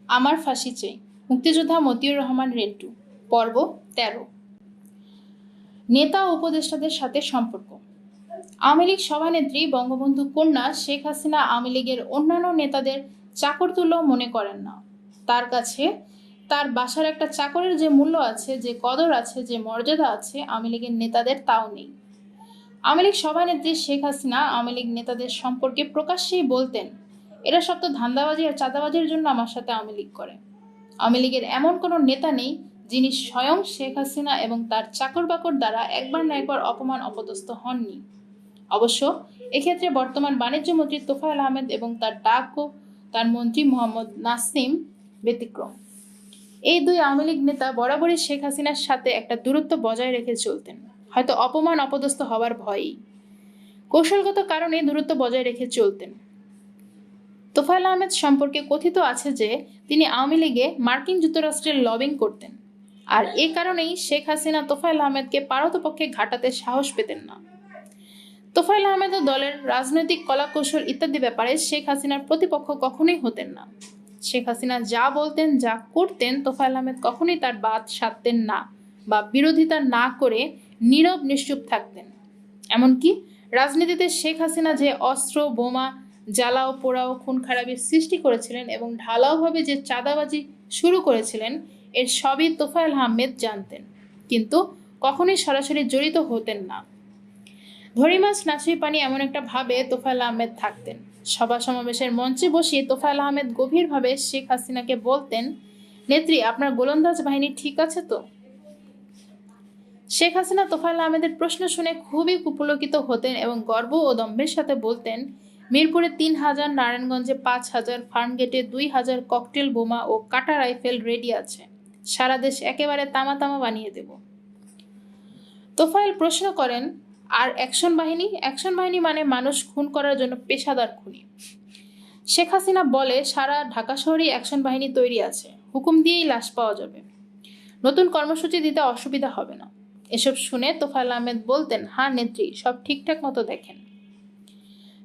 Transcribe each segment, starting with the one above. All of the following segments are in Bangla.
আমার ফাঁসি চাই। মুক্তিযোদ্ধা মতিউর রহমান রেন্টু। পর্ব ১৩। নেতা ও উপদেষ্টাদের সাথে সম্পর্ক। আওয়ামী লীগ সভানেত্রী বঙ্গবন্ধু কন্যা শেখ হাসিনা আওয়ামী লীগের অন্যান্য নেতাদের চাকরতুল্য মনে করেন না। তার কাছে তার বাসার একটা চাকরের যে মূল্য আছে, যে কদর আছে, যে মর্যাদা আছে, আওয়ামী লীগের নেতাদের তাও নেই। আওয়ামী লীগ সভানেত্রী শেখ হাসিনা আওয়ামী লীগ নেতাদের সম্পর্কে প্রকাশ্যেই বলতেন, এরা সব তো ধান্দাবাজি আর চাঁদাবাজির জন্য আমার সাথে আওয়ামী লীগ করে। আওয়ামী লীগের এমন কোনো নেতা নেই যিনি স্বয়ং শেখ হাসিনা এবং তার চাকর বাকর দ্বারা একবার না একবার অপমান অপদস্থ হননি। অবশ্য এক্ষেত্রে বর্তমান বাণিজ্য মন্ত্রী তোফায়েল আহমেদ এবং তার ডাক ও তার মন্ত্রী মোহাম্মদ নাসিম ব্যতিক্রম। এই দুই আওয়ামী লীগ নেতা বরাবরই শেখ হাসিনার সাথে একটা দূরত্ব বজায় রেখে চলতেন, হয়তো অপমান অপদস্থ হওয়ার ভয়েই। কৌশলগত কারণে দূরত্ব বজায় রেখে চলতেন। তোফায়েল আহমেদ সম্পর্কে কথিত আছে যে তিনি আওয়ামী লীগে মার্কিন যুক্তরাষ্ট্রের লবিং করতেন, আর এ কারণেই শেখ হাসিনা তোফায়েল আহমেদকে পারতপক্ষে ঘাটাতে সাহস পেতেন না। তোফায়েল আহমেদ ও দলের রাজনৈতিক কলাকৌশল ইত্যাদি ব্যাপারে শেখ হাসিনার প্রতিপক্ষ কখনোই হতেন না। শেখ হাসিনা যা বলতেন, যা করতেন, তোফায়েল আহমেদ কখনোই তার বাদ সাধতেন না বা বিরোধিতা না করে নীরব নিশ্চুপ থাকতেন। এমনকি রাজনীতিতে শেখ হাসিনা যে অস্ত্র, বোমা, জ্বালাও পোড়াও, খুন খারাপির সৃষ্টি করেছিলেন এবং ঢালাওভাবে যে চাঁদাবাজি শুরু করেছিলেন, এর সবই তোফায়েল আহমেদ জানতেন, কিন্তু কখনোই সরাসরি জড়িত হতেন না। ধরি মাছ নাচুই পানি এমন একটা ভাবে তোফায়েল আহমেদ থাকতেন। সভা সমাবেশের মঞ্চে বসে তোফায়েল আহমেদ গভীরভাবে শেখ হাসিনাকে বলতেন, নেত্রী, আপনার গোলন্দাজ বাহিনী ঠিক আছে তো? শেখ হাসিনা তোফায়েল আহমেদের প্রশ্ন শুনে খুবই কুপুলকিত হতেন এবং গর্ব ও দম্ভের সাথে বলতেন, মিরপুরে ৩,০০০, নারায়ণগঞ্জে ৫,০০০, ফার্মগেটে ২,০০০ ককটেল বোমা ও কাটা রাইফেল রেডি আছে। সারা দেশ একেবারে তামা তামা বানিয়ে দেব। তোফায়েল প্রশ্ন করেন, আর অ্যাকশন বাহিনী? অ্যাকশন বাহিনী মানে মানুষ খুন করার জন্য পেশাদার খুনি। শেখ হাসিনা বলে, সারা ঢাকা শহরেই অ্যাকশন বাহিনী তৈরি আছে, হুকুম দিয়েই লাশ পাওয়া যাবে, নতুন কর্মসূচি দিতে অসুবিধা হবে না। এসব শুনে তোফায়েল আহমেদ বলতেন, হ্যাঁ নেত্রী, সব ঠিকঠাক মতো দেখেন।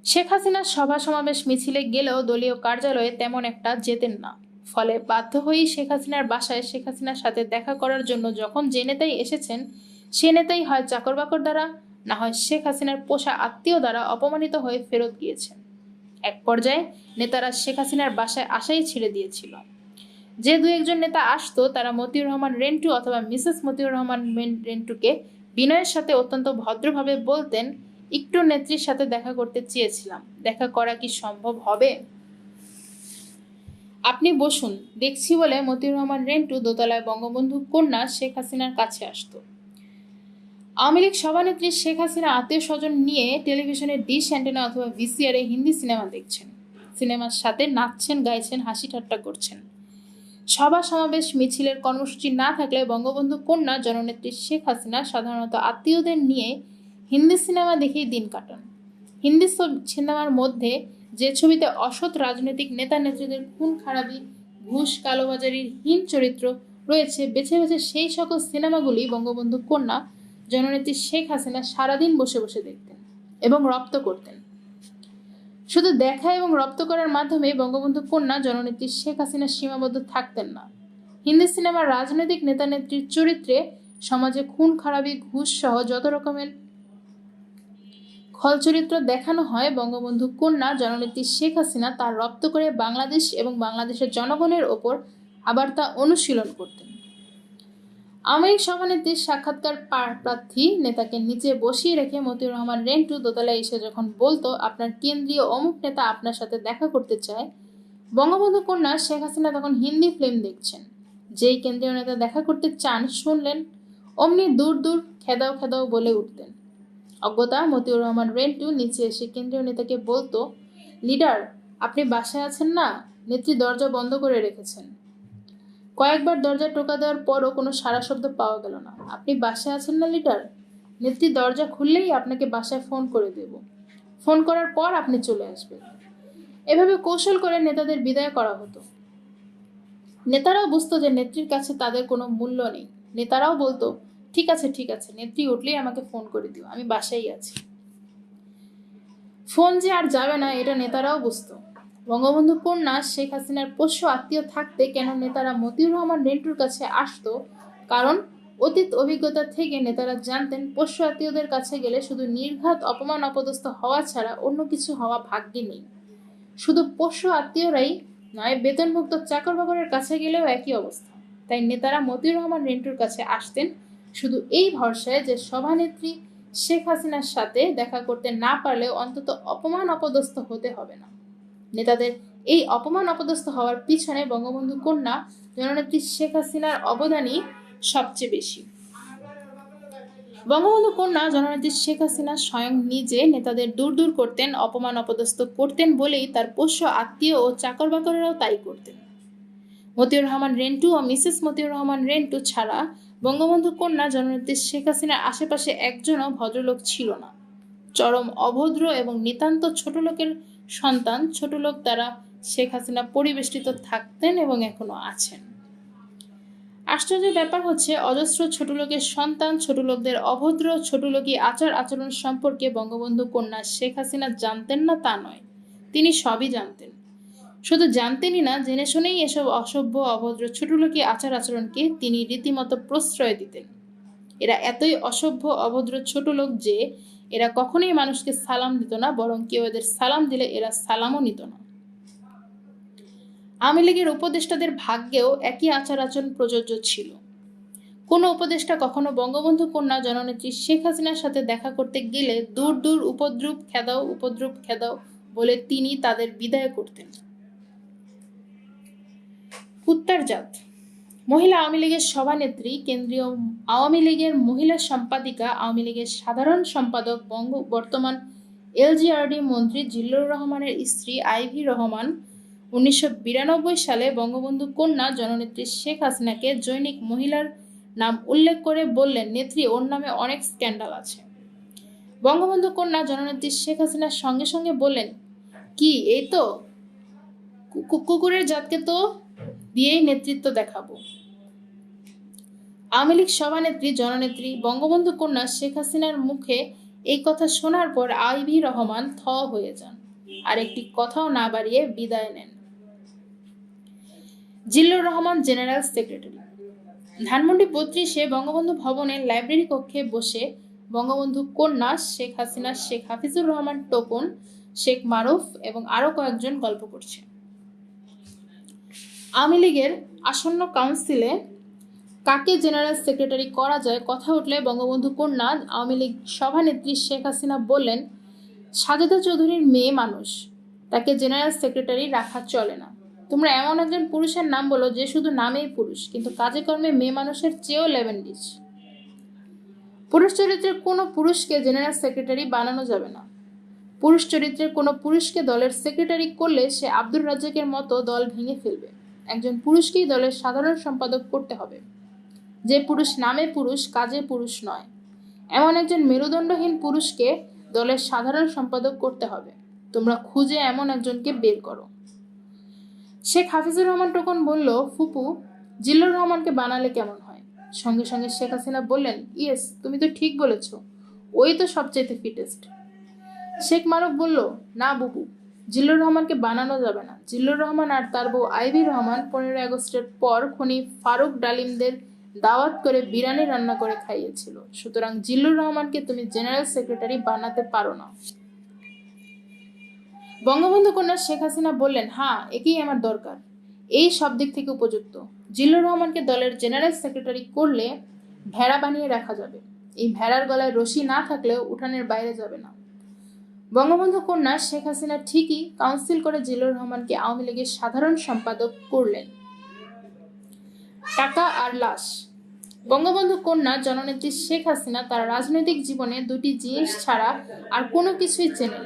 শেখ হাসিনার সভা সমাবেশ মিছিলে গেলেও দলীয় কার্যালয়ে তেমন একটা যেতেন না। ফলে বাধ্য হয়েই শেখ হাসিনার বাসায় শেখ হাসিনার সাথে দেখা করার জন্য যখন যে নেতাই এসেছেন, সে নেতাই হয় চাকর বাকর দ্বারা, না হয় শেখ হাসিনার পোষা আত্মীয় দ্বারা অপমানিত হয়ে ফেরত গিয়েছেন। এক পর্যায়ে নেতারা শেখ হাসিনার বাসায় আসাই ছেড়ে দিয়েছিল। যে দু একজন নেতা আসতো, তারা মতিউর রহমান রেন্টু অথবা মিসেস মতিউর রহমান রেন্টুকে বিনয়ের সাথে অত্যন্ত ভদ্রভাবে বলতেন, একটু নেত্রীর সাথে দেখা করতে চেয়েছিলাম, দেখা করা কি সম্ভব হবে? আপনি বসুন, দেখছি বলে মতিউর রহমান রেন্টু দোতলায় বঙ্গবন্ধু কন্যা শেখ হাসিনার কাছে আসতো। আওয়ামী লীগ সভানেত্রী শেখ হাসিনা আত্মীয় স্বজন নিয়ে টেলিভিশনের ডিশ অ্যান্টেনা অথবা ভিসিআর এ হিন্দি সিনেমা দেখছেন, সিনেমার সাথে নাচছেন, গাইছেন, হাসি ঠাট্টা করছেন। সভা সমাবেশ মিছিলের কর্মসূচি না থাকলে বঙ্গবন্ধু কন্যা জননেত্রী শেখ হাসিনা সাধারণত আত্মীয়দের নিয়ে হিন্দি সিনেমা দেখেই দিন কাটান। হিন্দি সিনেমার মধ্যে যে ছবিতে অসৎ রাজনৈতিক নেতা নেত্রীদের খুন খারাপি, ঘুষ, কালোবাজারির হীন চরিত্র রয়েছে, বেছে বেছে সেই সকল সিনেমাগুলি বঙ্গবন্ধু কন্যা জননেত্রী শেখ হাসিনা সারাদিন বসে বসে দেখতেন এবং রপ্ত করতেন। শুধু দেখা এবং রপ্ত করার মাধ্যমে বঙ্গবন্ধু কন্যা জননেত্রী শেখ হাসিনা সীমাবদ্ধ থাকতেন না। হিন্দি সিনেমার রাজনৈতিক নেতা নেত্রীর চরিত্রে সমাজে খুন খারাপি, ঘুষ সহ যত রকমের খল চরিত্র দেখানো হয়, বঙ্গবন্ধু কন্যা জননেত্রী শেখ হাসিনা তার রপ্ত করে বাংলাদেশ এবং বাংলাদেশের জনগণের ওপর আবার তা অনুশীলন করতেন। আওয়ামী লীগ সভানেত্রীর সাক্ষাৎকার প্রার্থী নেতাকে নিচে বসিয়ে রেখে মতিউর রহমান রেন্টু দোতলায় এসে যখন বলতো, আপনার কেন্দ্রীয় অমুক নেতা আপনার সাথে দেখা করতে চায়, বঙ্গবন্ধু কন্যা শেখ হাসিনা তখন হিন্দি ফিল্ম দেখছেন। যেই কেন্দ্রীয় নেতা দেখা করতে চান শুনলেন, অমনি দূর দূর খেদাও খেদাও বলে উঠতেন। অজ্ঞতা মতিউর রহমান রেন্টু নিচে এসে কেন্দ্রীয় নেতাকে বলতো, লিডার, আপনি বাসায় আছেন না? নেত্রী দরজা বন্ধ করে রেখেছেন। কয়েকবার দরজা টোকা দেওয়ার পরও কোনো সাড়া শব্দ পাওয়া গেল না। আপনি বাসায় আছেন না লিডার? নেত্রী দরজা খুললেই আপনাকে বাসায় ফোন করে দেব, ফোন করার পর আপনি চলে আসবেন। এভাবে কৌশল করে নেতাদের বিদায় করা হতো। নেতারাও বুঝতো যে নেত্রীর কাছে তাদের কোনো মূল্য নেই। নেতারাও বলতো, ঠিক আছে ঠিক আছে, নেত্রী উঠলেই আমাকে ফোন করে দিও, আমি বাসায় আছি। ফোন যে আর যাবে না এটা নেতারাও বুঝতো। বঙ্গবন্ধু কন্যা শেখ হাসিনার পোষ্য আত্মীয় থাকতে কেন নেতারা মতিউর রহমান রেন্টুর কাছে আসতো? কারণ অতীত অভিজ্ঞতা থেকে নেতারা জানতেন পোষ্য আত্মীয়দের কাছে গেলে শুধু নির্ঘাত অপমান অপদস্থ হওয়া ছাড়া অন্য কিছু হওয়া ভাগ্যে নেই। শুধু পোষ্য আত্মীয়রাই নয়, বেতনভুক্ত চাকর বাকরের কাছে গেলেও একই অবস্থা। তাই নেতারা মতিউর রহমান রেন্টুর কাছে আসতেন শুধু এই ভরসায় যে সভানেত্রী শেখ হাসিনার সাথে দেখা করতে না পারলেও অন্তত অপমান অপদস্থ হতে হবে না। নেতাদের এই অপমান অপদস্থ হওয়ার পিছনে বঙ্গবন্ধু কন্যা জননেত্রী শেখ হাসিনার অবদানই সবচেয়ে বেশি। বঙ্গবন্ধু কন্যা জননেত্রী শেখ হাসিনা স্বয়ং নিজে নেতাদের দূর দূর করতেন, অপমান অপদস্থ করতেন বলেই তার পোষ্য আত্মীয় ও চাকর বাকরেরাও তাই করতেন। মতিউর রহমান রেন্টু ও মিসেস মতিউর রহমান রেন্টু ছাড়া বঙ্গবন্ধু কন্যা জননেত্রী শেখ হাসিনার আশেপাশে একজনও ভদ্রলোক ছিল না। চরম অভদ্র এবং নিতান্ত ছোট লোকের সন্তান, ছোট লোক দ্বারা শেখ হাসিনা পরিবেষ্টিত থাকতেন এবং এখনো আছেন। আশ্চর্যের ব্যাপার হচ্ছে, অজস্র ছোট লোকের সন্তান, ছোট লোকদের অভদ্র ছোট লোকী আচার আচরণ সম্পর্কে বঙ্গবন্ধু কন্যা শেখ হাসিনা জানতেন না তা নয়, তিনি সবই জানতেন। শুধু জানতেনই না, জেনে শুনেই এসব অসভ্য অভদ্র ছোট লোকী আচার আচরণকে তিনি রীতিমতো প্রশ্রয় দিতেন। এরা এতই অসভ্য অভদ্র ছোট লোক যে এরা কখনোই মানুষকে সালাম দিত না, বরং কেউ এদের সালাম দিলে এরা সালামও নিত না। আওয়ামী লীগের উপদেষ্টাদের ভাগ্যেও একই আচার আচরণ প্রযোজ্য ছিল। কোনো উপদেষ্টা কখনো বঙ্গবন্ধু কন্যা জননেত্রী শেখ হাসিনার সাথে দেখা করতে গেলে দূর দূর উপদ্রুপ খেদাও বলে তিনি তাদের বিদায় করতেন। কুত্তার জাত। মহিলা আওয়ামী লীগের সভানেত্রী, কেন্দ্রীয় আওয়ামী লীগের মহিলা সম্পাদিকা, আওয়ামী লীগের সাধারণ সম্পাদক, বর্তমান এলজিআরডি মন্ত্রী জিল্লুর রহমানের স্ত্রী আইভি রহমান 1992 সালে বঙ্গবন্ধু কন্যা জননেত্রী শেখ হাসিনাকে জৈনিক মহিলার নাম উল্লেখ করে বললেন, নেত্রী, ওর নামে অনেক স্ক্যান্ডাল আছে। বঙ্গবন্ধু কন্যা জননেত্রী শেখ হাসিনার সঙ্গে সঙ্গে বললেন, কি এই তো কুকুরের জাতকে তো দিয়েই নেতৃত্ব দেখাবো। আওয়ামী লীগ সভানেত্রী জননেত্রী বঙ্গবন্ধু কন্যা শেখ হাসিনার মুখে এই কথা শোনার পর আইভি রহমান থ হয়ে যান, আর একটি কথাও না বাড়িয়ে বিদায় নেন। Zillur Rahman general secretary. ধানমন্ডি 32-এ বঙ্গবন্ধু ভবনের লাইব্রেরি কক্ষে বসে বঙ্গবন্ধু কন্যা শেখ হাসিনা, শেখ হাফিজুর রহমান টোকন, শেখ মারুফ এবং আরো কয়েকজন গল্প করছে। আওয়ামী লীগের আসন্ন কাউন্সিলে কাকে জেনারেল সেক্রেটারি করা যায় কথা উঠলে বঙ্গবন্ধু কন্যা আওয়ামী লীগ সভানেত্রী শেখ হাসিনা বললেন, সাজেদা চৌধুরীর মেয়ে মানুষ, তাকে জেনারেল সেক্রেটারি রাখা চলে না। তোমরা এমন একজন পুরুষের নাম বলো যে শুধু নামেই পুরুষ, কিন্তু কাজে কর্মে মেয়ে মানুষের চেয়েও লেভেন্ডিশ। পুরুষ চরিত্রের কোনো পুরুষকে জেনারেল সেক্রেটারি বানানো যাবে না। পুরুষ চরিত্রের কোনো পুরুষকে দলের সেক্রেটারি করলে সে আব্দুর রাজ্জাকের মতো দল ভেঙে ফেলবে। একজন পুরুষকেই দলের সাধারণ সম্পাদক করতে হবে, যে পুরুষ নামে পুরুষ, কাজে পুরুষ নয়। এমন একজন মেরুদণ্ডহীন পুরুষকে দলের সাধারণ সম্পাদক করতে হবে। তোমরা খুঁজে এমন একজনকে বের করো। শেখ হাফিজুর রহমান টোকন বলল, ফুপু, জিল্লুর রহমানকে বানালে কেমন হয়? সঙ্গে সঙ্গে শেখ হাসিনা বললেন, ইয়েস, তুমি তো ঠিক বলেছ, ওই তো সবচেয়ে ফিটেস্ট। শেখ মারুফ বলল, না বুবু, জিল্লুর রহমানকে বানানো যাবে না। জিল্লুর রহমান আর তার বউ আইভি রহমান 15 আগস্টের পর খনি ফারুক ডালিমদের দাওয়াত করে বিরিয়ানি রান্না করে খাইয়েছিল, সুতরাং জিল্লুর রহমানকে তুমি জেনারেল সেক্রেটারি বানাতে পারো না। বঙ্গবন্ধু কন্যা শেখ হাসিনা বললেন, হ্যাঁ, একেই আমার দরকার, এই সব দিক থেকে উপযুক্ত। জিল্লুর রহমানকে দলের জেনারেল সেক্রেটারি করলে ভেড়া বানিয়ে রাখা যাবে। এই ভেড়ার গলায় রশি না থাকলেও উঠানের বাইরে যাবে না। বঙ্গবন্ধু কন্যা শেখ হাসিনা ঠিকই কাউন্সিল করে জিল্লুর রহমানকে আওয়ামী লীগের সাধারণ সম্পাদক করলেন। টাকা আর লাশ। বঙ্গবন্ধু কন্যা জননেত্রী শেখ হাসিনা তার রাজনৈতিক জীবনে দুটি জিনিস ছাড়া আর কোনো কিছুই চেনেন।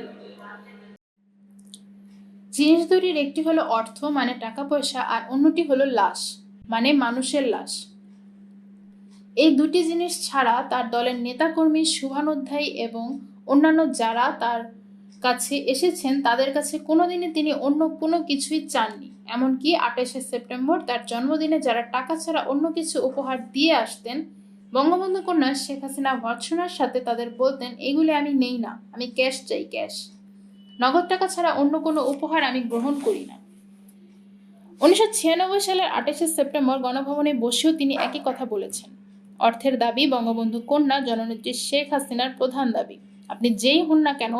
জিনিস দুটির একটি হলো অর্থ মানে টাকা পয়সা, আর অন্যটি হলো লাশ মানে মানুষের লাশ। এই দুটি জিনিস ছাড়া তার দলের নেতাকর্মী, শুভানুধ্যায়ী এবং অন্যান্য যারা তার কাছে এসেছেন তাদের কাছে কোনোদিনই তিনি অন্য কোনো কিছুই চাননি। এমনকি 28শে সেপ্টেম্বর তার জন্মদিনে যারা টাকা ছাড়া অন্য কিছু উপহার দিয়ে আসতেন, বঙ্গবন্ধু কন্যা শেখ হাসিনা ভর্ৎসনার সাথে তাদের বলতেন, এগুলি আমি নেই না, আমি ক্যাশ চাই, ক্যাশ। নগদ টাকা ছাড়া অন্য কোনো উপহার আমি গ্রহণ করি না। 1996 সালের 28 সেপ্টেম্বর গণভবনে বসেও তিনি একই কথা বলেছেন। অর্থের দাবি বঙ্গবন্ধু কন্যা জননেত্রী শেখ হাসিনার প্রধান দাবি। আপনি যেই হন না কেন,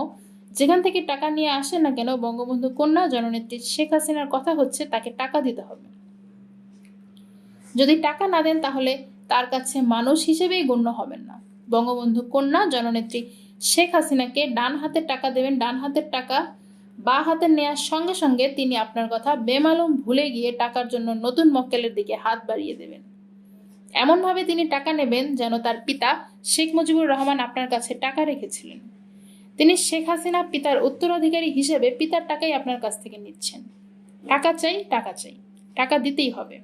যেখান থেকে টাকা নিয়ে আসেন না কেন, বঙ্গবন্ধু কন্যা জননেত্রী শেখ হাসিনার কথা হচ্ছে তাকে টাকা দিতে হবে। যদি টাকা না দেন তাহলে তার কাছে মানুষ হিসেবেই গণ্য হবেন না। বঙ্গবন্ধু কন্যা জননেত্রী শেখ হাসিনাকে ডান হাতের টাকা দেবেন, ডান হাতের টাকা বা হাতে নেওয়ার সঙ্গে সঙ্গে তিনি আপনার কথা বেমালুম ভুলে গিয়ে টাকার জন্য নতুন মক্কেলের দিকে হাত বাড়িয়ে দেবেন। এমনভাবে তিনি টাকা নেবেন যেন তার পিতা শেখ মুজিবুর রহমান আপনার কাছে টাকা রেখেছিলেন। তিনি শেখ হাসিনা পিতার উত্তরাধিকারী হিসেবে পিতার টাকাই আপনার কাছ থেকে নিচ্ছেন। টাকা চাই, টাকা চাই, টাকা দিতেই হবে।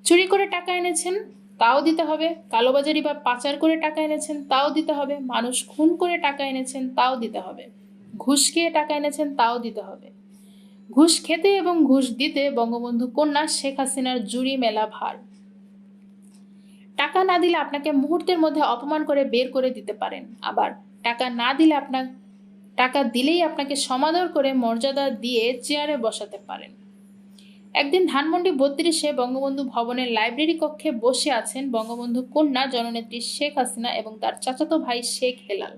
চুরি করে টাকা এনেছেন, তাও দিতে হবে। কালোবাজারি বা পাচার করে টাকা এনেছেন, তাও দিতে হবে। মানুষ খুন করে টাকা এনেছেন, তাও দিতে হবে। ঘুষ খেয়ে টাকা এনেছেন, তাও দিতে হবে। ঘুষ খেতে এবং ঘুষ দিতে বঙ্গবন্ধু কন্যা শেখ হাসিনার জুড়ি মেলা ভার। টাকা না দিলে আপনাকে মুহূর্তের মধ্যে অপমান করে বের করে দিতে পারেন, আবার টাকা না দিলে টাকা দিলেই আপনাকে সমাদর করে মর্যাদা দিয়ে চেয়ারে বসাতে পারেন। একদিন ধানমন্ডি 32-এ বঙ্গবন্ধু ভবনের লাইব্রেরি কক্ষে বসে আছেন বঙ্গবন্ধু কন্যা জননেত্রী শেখ হাসিনা এবং তার চাচাতো ভাই শেখ হেলাল।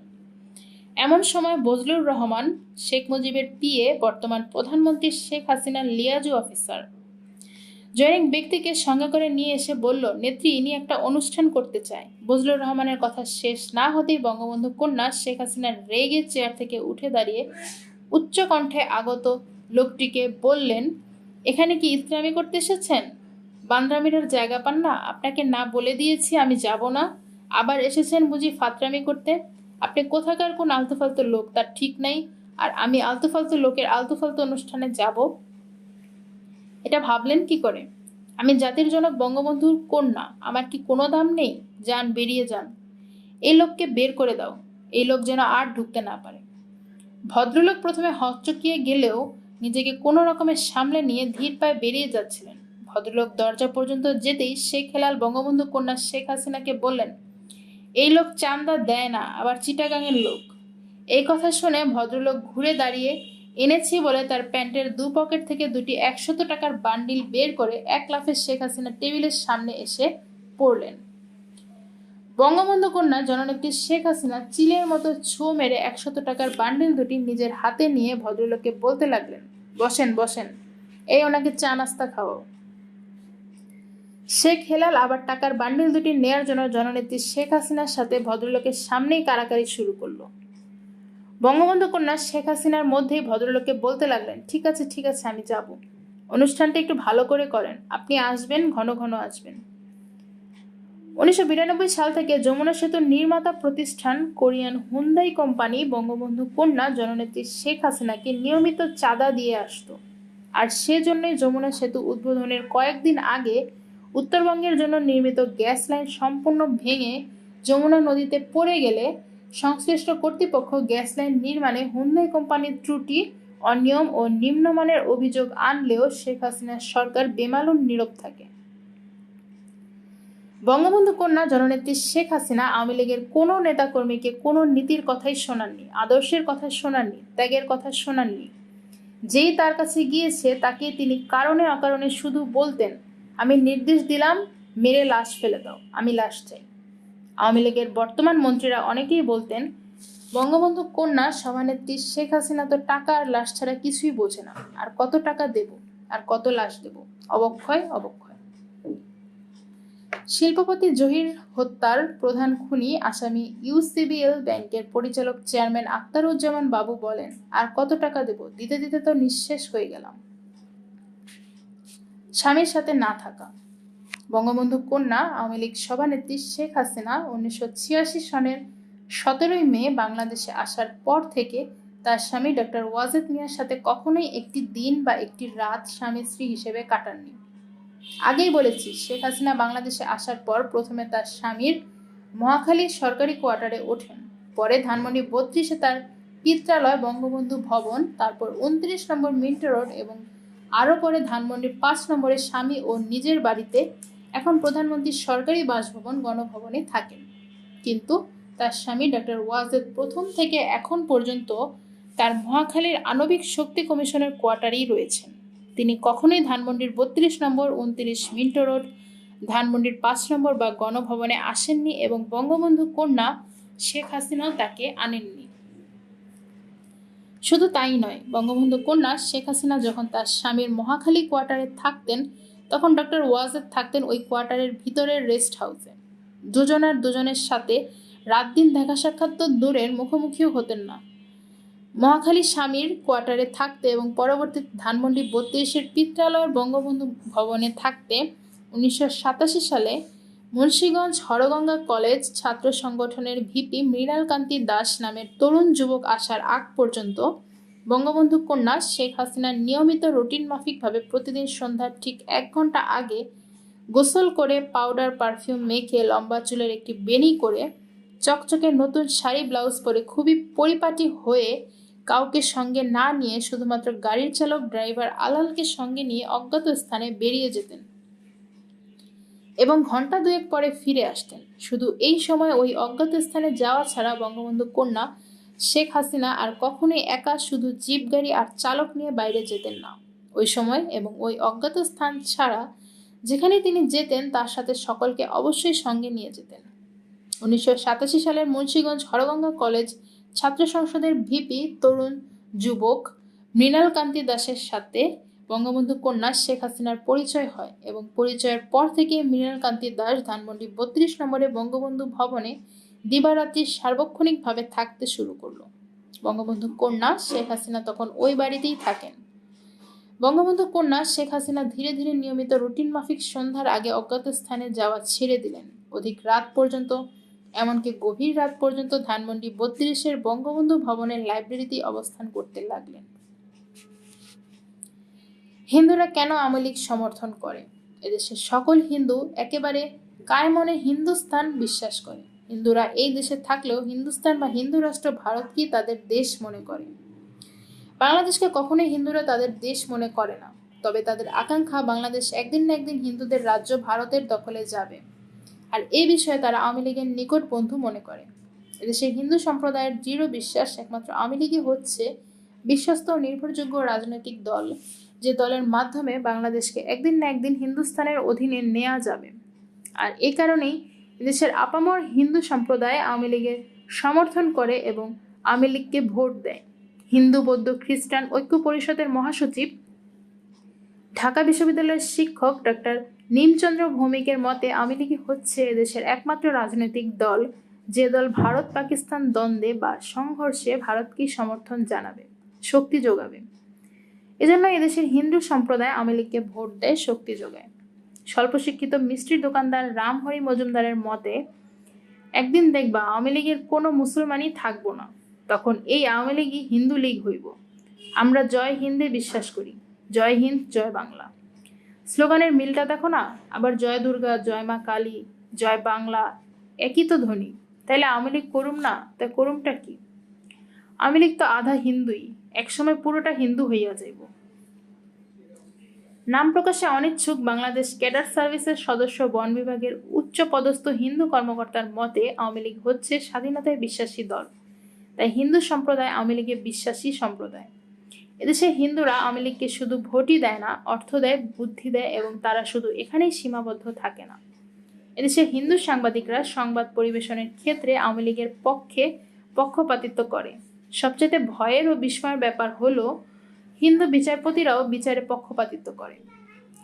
এমন সময় বজলুর রহমান, শেখ মুজিবের পিএ, বর্তমান প্রধানমন্ত্রী শেখ হাসিনার লিয়াজু অফিসার, জয়েনিং ব্যক্তিকে সঙ্গে করে নিয়ে এসে বলল, নেত্রী ইনি একটা অনুষ্ঠান করতে চায়। বজলুর রহমানের কথা শেষ না হতেই বঙ্গবন্ধু কন্যা শেখ হাসিনার রেগে চেয়ার থেকে উঠে দাঁড়িয়ে উচ্চ কণ্ঠে আগত লোকটিকে বললেন, এখানে কি ইসলামি করতে এসেছেন? বান্দ্রামিটার জায়গা পান না? আপনাকে না বলে দিয়েছি আমি যাব না, আবার এসেছেন বুঝি ফাতরামি করতে? আপনি কোথাকার কোন আলতুফালতু লোক তার ঠিক নাই, আর আমি আলতুফালতু লোকের আলতুফালতু অনুষ্ঠানে যাব? এটা ভাবলেন কি করে? আমি জাতির জনক বঙ্গবন্ধুর কন্যা, আমার কি কোনো দাম নেই? যান, বেরিয়ে যান। এই লোককে বের করে দাও, এই লোক যেন আর ঢুকতে না পারে। ভদ্রলোক প্রথমে হকচকিয়ে গেলেও নিজেকে কোনো রকমের সামলে নিয়ে ধীর পায়ে বেরিয়ে যাচ্ছিলেন। ভদ্রলোক দরজা পর্যন্ত যেতেই শেখ হেলাল বঙ্গবন্ধু কন্যা শেখ হাসিনাকে বললেন, এই লোক চাঁদা দেয় না, আবার চিটাগাংয়ের লোক। এই কথা শুনে ভদ্রলোক ঘুরে দাঁড়িয়ে এনেছি বলে তার প্যান্টের দু পকেট থেকে দুটি 100 টাকার বান্ডিল বের করে এক লাফে শেখ হাসিনা টেবিলের সামনে এসে পড়লেন। বঙ্গবন্ধু কন্যা জননেত্রী শেখ হাসিনা চিলের মতো ছো মেরে 100 টাকার বান্ডিল দুটি নিজের হাতে নিয়ে ভদ্রলোককে বলতে লাগলেন, বসেন বসেন, এই ওনাকে চা নাস্তা খাওয়াও। শেখ হেলাল আবার টাকার বান্ডিল দুটি নেয়ার জন্য জননেত্রী শেখ হাসিনার সাথে ভদ্রলোকের সামনেই কারাকারি শুরু করলো। বঙ্গবন্ধু কন্যা শেখ হাসিনার মধ্যেই ভদ্রলোককে বলতে লাগলেন, ঠিক আছে ঠিক আছে, আমি যাব। অনুষ্ঠানটা একটু ভালো করে করেন, আপনি আসবেন, ঘন ঘন আসবেন। 1992 সাল থেকে যমুনা সেতুর নির্মাতা প্রতিষ্ঠান কোরিয়ান হুন্দাই কোম্পানি বঙ্গবন্ধু কন্যা জননেত্রী শেখ হাসিনাকে নিয়মিত চাঁদা দিয়ে আসতো। আর সেজন্যই যমুনা সেতু উদ্বোধনের কয়েকদিন আগে উত্তরবঙ্গের জন্য নির্মিত গ্যাস লাইন সম্পূর্ণ ভেঙে যমুনা নদীতে পড়ে গেলে সংশ্লিষ্ট কর্তৃপক্ষ গ্যাস লাইন নির্মাণে হুন্দাই কোম্পানির ত্রুটি, অনিয়ম ও নিম্নমানের অভিযোগ আনলেও শেখ হাসিনার সরকার বেমালুম নীরব থাকে। বঙ্গবন্ধু কন্যা জননেত্রী শেখ হাসিনা আওয়ামী লীগের কোনো নেতাকর্মীকে কোনো নীতির কথাই শোনাননি, আদর্শের কথা শোনাননি, ত্যাগের কথা শোনাননি। যেই তার কাছে গিয়েছে তাকে তিনি কারণে অকারণে শুধু বলতেন, আমি নির্দেশ দিলাম, মেরে লাশ ফেলে দাও, আমি লাশ চাই। আওয়ামী লীগের বর্তমান মন্ত্রীরা অনেকেই বলতেন, বঙ্গবন্ধু কন্যা সভানেত্রী শেখ হাসিনা তো টাকা আর লাশ ছাড়া কিছুই বোঝে না, আর কত টাকা দেব, আর কত লাশ দেব, অবক্ষয় অবক্ষয়। শিল্পপতি জহির হত্যার প্রধান খুনি আসামি ইউসিবিএল ব্যাংকের পরিচালক চেয়ারম্যান আখতারুজ্জামান বাবু বলেন, আর কত টাকা দেব, দিতে দিতে তো নিঃশেষ হয়ে গেলাম। স্বামীর সাথে না থাকা। বঙ্গবন্ধু কন্যা আওয়ামী লীগ সভানেত্রী শেখ হাসিনা 1986 সনের 17 মে বাংলাদেশে আসার পর থেকে তার স্বামী ডক্টর ওয়াজেদ মিয়ার সাথে কখনোই একটি দিন বা একটি রাত স্বামী স্ত্রী হিসেবে কাটাননি। আগেই বলেছি, শেখ হাসিনা বাংলাদেশে আসার পর প্রথমে তার স্বামীর মহাখালীর সরকারি কোয়ার্টারে ওঠেন, পরে ধানমন্ডি 32-এ তার পিত্রালয় বঙ্গবন্ধু ভবন, তারপর 29 নম্বর মিন্টো রোড এবং আরও পরে ধানমন্ডির 5 নম্বরে স্বামী ও নিজের বাড়িতে, এখন প্রধানমন্ত্রীর সরকারি বাসভবন গণভবনে থাকেন। কিন্তু তার স্বামী ডক্টর ওয়াজেদ প্রথম থেকে এখন পর্যন্ত তার মহাখালীর আণবিক শক্তি কমিশনের কোয়ার্টারেই রয়েছেন। তিনি কখনোই ধানমন্ডির ৩২ নম্বর, ২৯ মিন্টো রোড, ধানমন্ডির ৫ নম্বর বা গণভবনে আসেননি এবং বঙ্গবন্ধু কন্যা শেখ হাসিনাও তাকে আনেননি। শুধু তাই নয়, বঙ্গবন্ধু কন্যা শেখ হাসিনা যখন তার স্বামীর মহাখালী কোয়ার্টারে থাকতেন, তখন ডক্টর ওয়াজেদ থাকতেন ওই কোয়ার্টারের ভিতরের রেস্ট হাউসে। দুজনের সাথে রাত দিন দেখা সাক্ষাৎ তো দূরের, মুখোমুখিও হতেন না। মহাখালী স্বামীর কোয়ার্টারে থাকতে এবং পরবর্তীতে ধানমন্ডি ৩২-এর পিত্রালয়ের বঙ্গবন্ধু ভবনে থাকতে ১৯৮৭ সালে মুন্সিগঞ্জ হরগঙ্গা কলেজ ছাত্র সংগঠনের ভিপি মৃণাল কান্তি দাস নামের তরুণ যুবক আসার আগ পর্যন্ত বঙ্গবন্ধু কন্যা শেখ হাসিনা নিয়মিত রুটিন মাফিকভাবে প্রতিদিন সন্ধ্যার ঠিক ১ ঘন্টা আগে গোসল করে পাউডার পারফিউম মেখে লম্বা চুলের একটি বেনি করে চকচকে নতুন শাড়ি ব্লাউজ পরে খুবই পরিপাটি হয়ে কাউকে সঙ্গে না নিয়ে শুধুমাত্র গাড়ির চালক ড্রাইভার আলালকে সঙ্গে নিয়ে অজ্ঞাত স্থানে বেরিয়ে যেতেন এবং ঘন্টা দুয়েক পরে ফিরে আসতেন। শুধু এই সময় ওই অজ্ঞাত স্থানে যাওয়া ছাড়া বঙ্গবন্ধু কন্যা শেখ হাসিনা আর কখনোই একা শুধু জিপ গাড়ি আর চালক নিয়ে বাইরে যেতেন না। ওই সময় এবং ওই অজ্ঞাত স্থান ছাড়া যেখানে তিনি যেতেন তার সাথে সকলকে অবশ্যই সঙ্গে নিয়ে যেতেন। ১৯৮৭ সালের মুন্সিগঞ্জ হরগঙ্গা কলেজ ছাত্র সংসদের ভিপি তরুণ যুবক মৃণাল কান্তি দাসের সাথে বঙ্গবন্ধু কন্যা শেখ হাসিনার পরিচয় হয় এবং পরিচয়ের পর থেকে মৃণাল কান্তি দাস ধানমন্ডি ৩২ নম্বরে বঙ্গবন্ধু ভবনে দিবারাত্রি সার্বক্ষণিকভাবে থাকতে শুরু করলো। বঙ্গবন্ধু কন্যা শেখ হাসিনা তখন ওই বাড়িতেই থাকেন। বঙ্গবন্ধু কন্যা শেখ হাসিনা ধীরে ধীরে নিয়মিত রুটিন মাফিক সন্ধ্যার আগে অজ্ঞাত স্থানে যাওয়া ছেড়ে দিলেন। অধিক রাত পর্যন্ত, এমনকি গভীর রাত পর্যন্ত ধানমন্ডি ৩২-এর বঙ্গবন্ধু ভবনের লাইব্রেরিতেই অবস্থান করতে লাগলেন। হিন্দুরা কেন আওয়ামী লীগ সমর্থন করে? এদেশের সকল হিন্দু একেবারে কায়মনে হিন্দুস্তান বিশ্বাস করে। হিন্দুরা এই দেশে থাকলেও হিন্দুস্তান বা হিন্দু রাষ্ট্র ভারতকেই তাদের দেশ মনে করে। বাংলাদেশকে কখনোই হিন্দুরা তাদের দেশ মনে করে না। তবে তাদের আকাঙ্ক্ষা বাংলাদেশ একদিন না একদিন হিন্দুদের রাজ্য ভারতের দখলে যাবে, আর এই বিষয়ে তারা আওয়ামী লীগের নিকট বন্ধু মনে করে। এদেশের হিন্দু সম্প্রদায়ের দৃঢ় বিশ্বাস একমাত্র আওয়ামী লীগই হচ্ছে বিশ্বস্ত ও নির্ভরযোগ্য রাজনৈতিক দল, যে দলের মাধ্যমে বাংলাদেশকে একদিন না একদিন হিন্দুস্তানের অধীনে নেওয়া যাবে। আর এই কারণেই দেশের আপামর হিন্দু সম্প্রদায় আওয়ামী লীগের সমর্থন করে এবং আওয়ামী লীগকে ভোট দেয়। হিন্দু বৌদ্ধ খ্রিস্টান ঐক্য পরিষদের মহাসচিব ঢাকা বিশ্ববিদ্যালয়ের শিক্ষক ডক্টর নীলচন্দ্র ভৌমিকের মতে আওয়ামী লীগ হচ্ছে এদেশের একমাত্র রাজনৈতিক দল যে দল ভারত পাকিস্তান দ্বন্দ্বে বা সংঘর্ষে ভারতকে সমর্থন জানাবে, শক্তি যোগাবে। এজন্য এদেশের হিন্দু সম্প্রদায় আওয়ামী লীগকে ভোট দেয়, শক্তি যোগায়। স্বল্প শিক্ষিত মিষ্টির দোকানদার রামহরি মজুমদারের মতে, একদিন দেখবা আওয়ামী লীগের কোনো মুসলমানই থাকবো না, তখন এই আওয়ামী লীগই হিন্দু লীগ হইব। আমরা জয় হিন্দে বিশ্বাস করি, জয় হিন্দ জয় বাংলা। স্লোগানের মিলটা দেখো না, আবার জয় দুর্গা, জয় মা কালী, জয় বাংলা একই তো ধ্বনি। তাইলে আওয়ামী লীগ করুম না, তাই করুমটা কি? আওয়ামী লীগ তো আধা হিন্দুই, একসময় পুরোটা হিন্দু হইয়া যাইব। নাম প্রকাশে অনিচ্ছুক বাংলাদেশ ক্যাডার সার্ভিসের সদস্য বন বিভাগের উচ্চ পদস্থ হিন্দু কর্মকর্তার মতে আওয়ামী লীগ হচ্ছে স্বাধীনতায় বিশ্বাসী দল, তাই হিন্দু সম্প্রদায় আওয়ামী লীগে বিশ্বাসী সম্প্রদায়। এদেশের হিন্দুরা আওয়ামী লীগকে শুধু ভোটই দেয় না, অর্থ দেয়, বুদ্ধি দেয় এবং তারা শুধু এখানেই সীমাবদ্ধ থাকে না। এদেশের হিন্দু সাংবাদিকরা সংবাদ পরিবেশনের ক্ষেত্রে আওয়ামী লীগের পক্ষে পক্ষপাতিত্ব করে। সবচেয়ে ভয়ের ও বিস্ময়ের ব্যাপার হলো হিন্দু বিচারপতিরাও বিচারে পক্ষপাতিত্ব করে।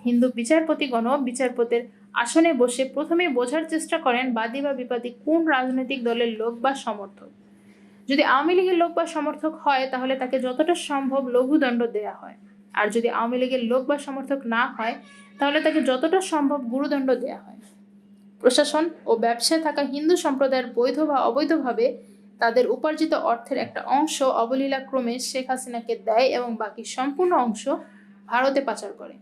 হিন্দু বিচারপতিগণ বিচারপতির আসনে বসে প্রথমে বোঝার চেষ্টা করেন বাদী বা বিবাদী কোন রাজনৈতিক দলের লোক বা সমর্থক। যদি আওয়ামী লীগের লোক বা সমর্থক হয় তাহলে তাকে যতটা সম্ভব লঘুদণ্ড দেয়া হয়, আর যদি আওয়ামী লীগের লোক বা সমর্থক না হয় তাহলে তাকে যতটা সম্ভব গুরুদণ্ড দেয়া হয়। প্রশাসন ও ব্যবসায় থাকা হিন্দু সম্প্রদায়ের বৈধ বা অবৈধভাবে তাদের উপার্জিত অর্থের একটা অংশ অবলীলাক্রমে শেখ হাসিনাকে দেয় এবং বাকি সম্পূর্ণ অংশ ভারতে পাচার করে।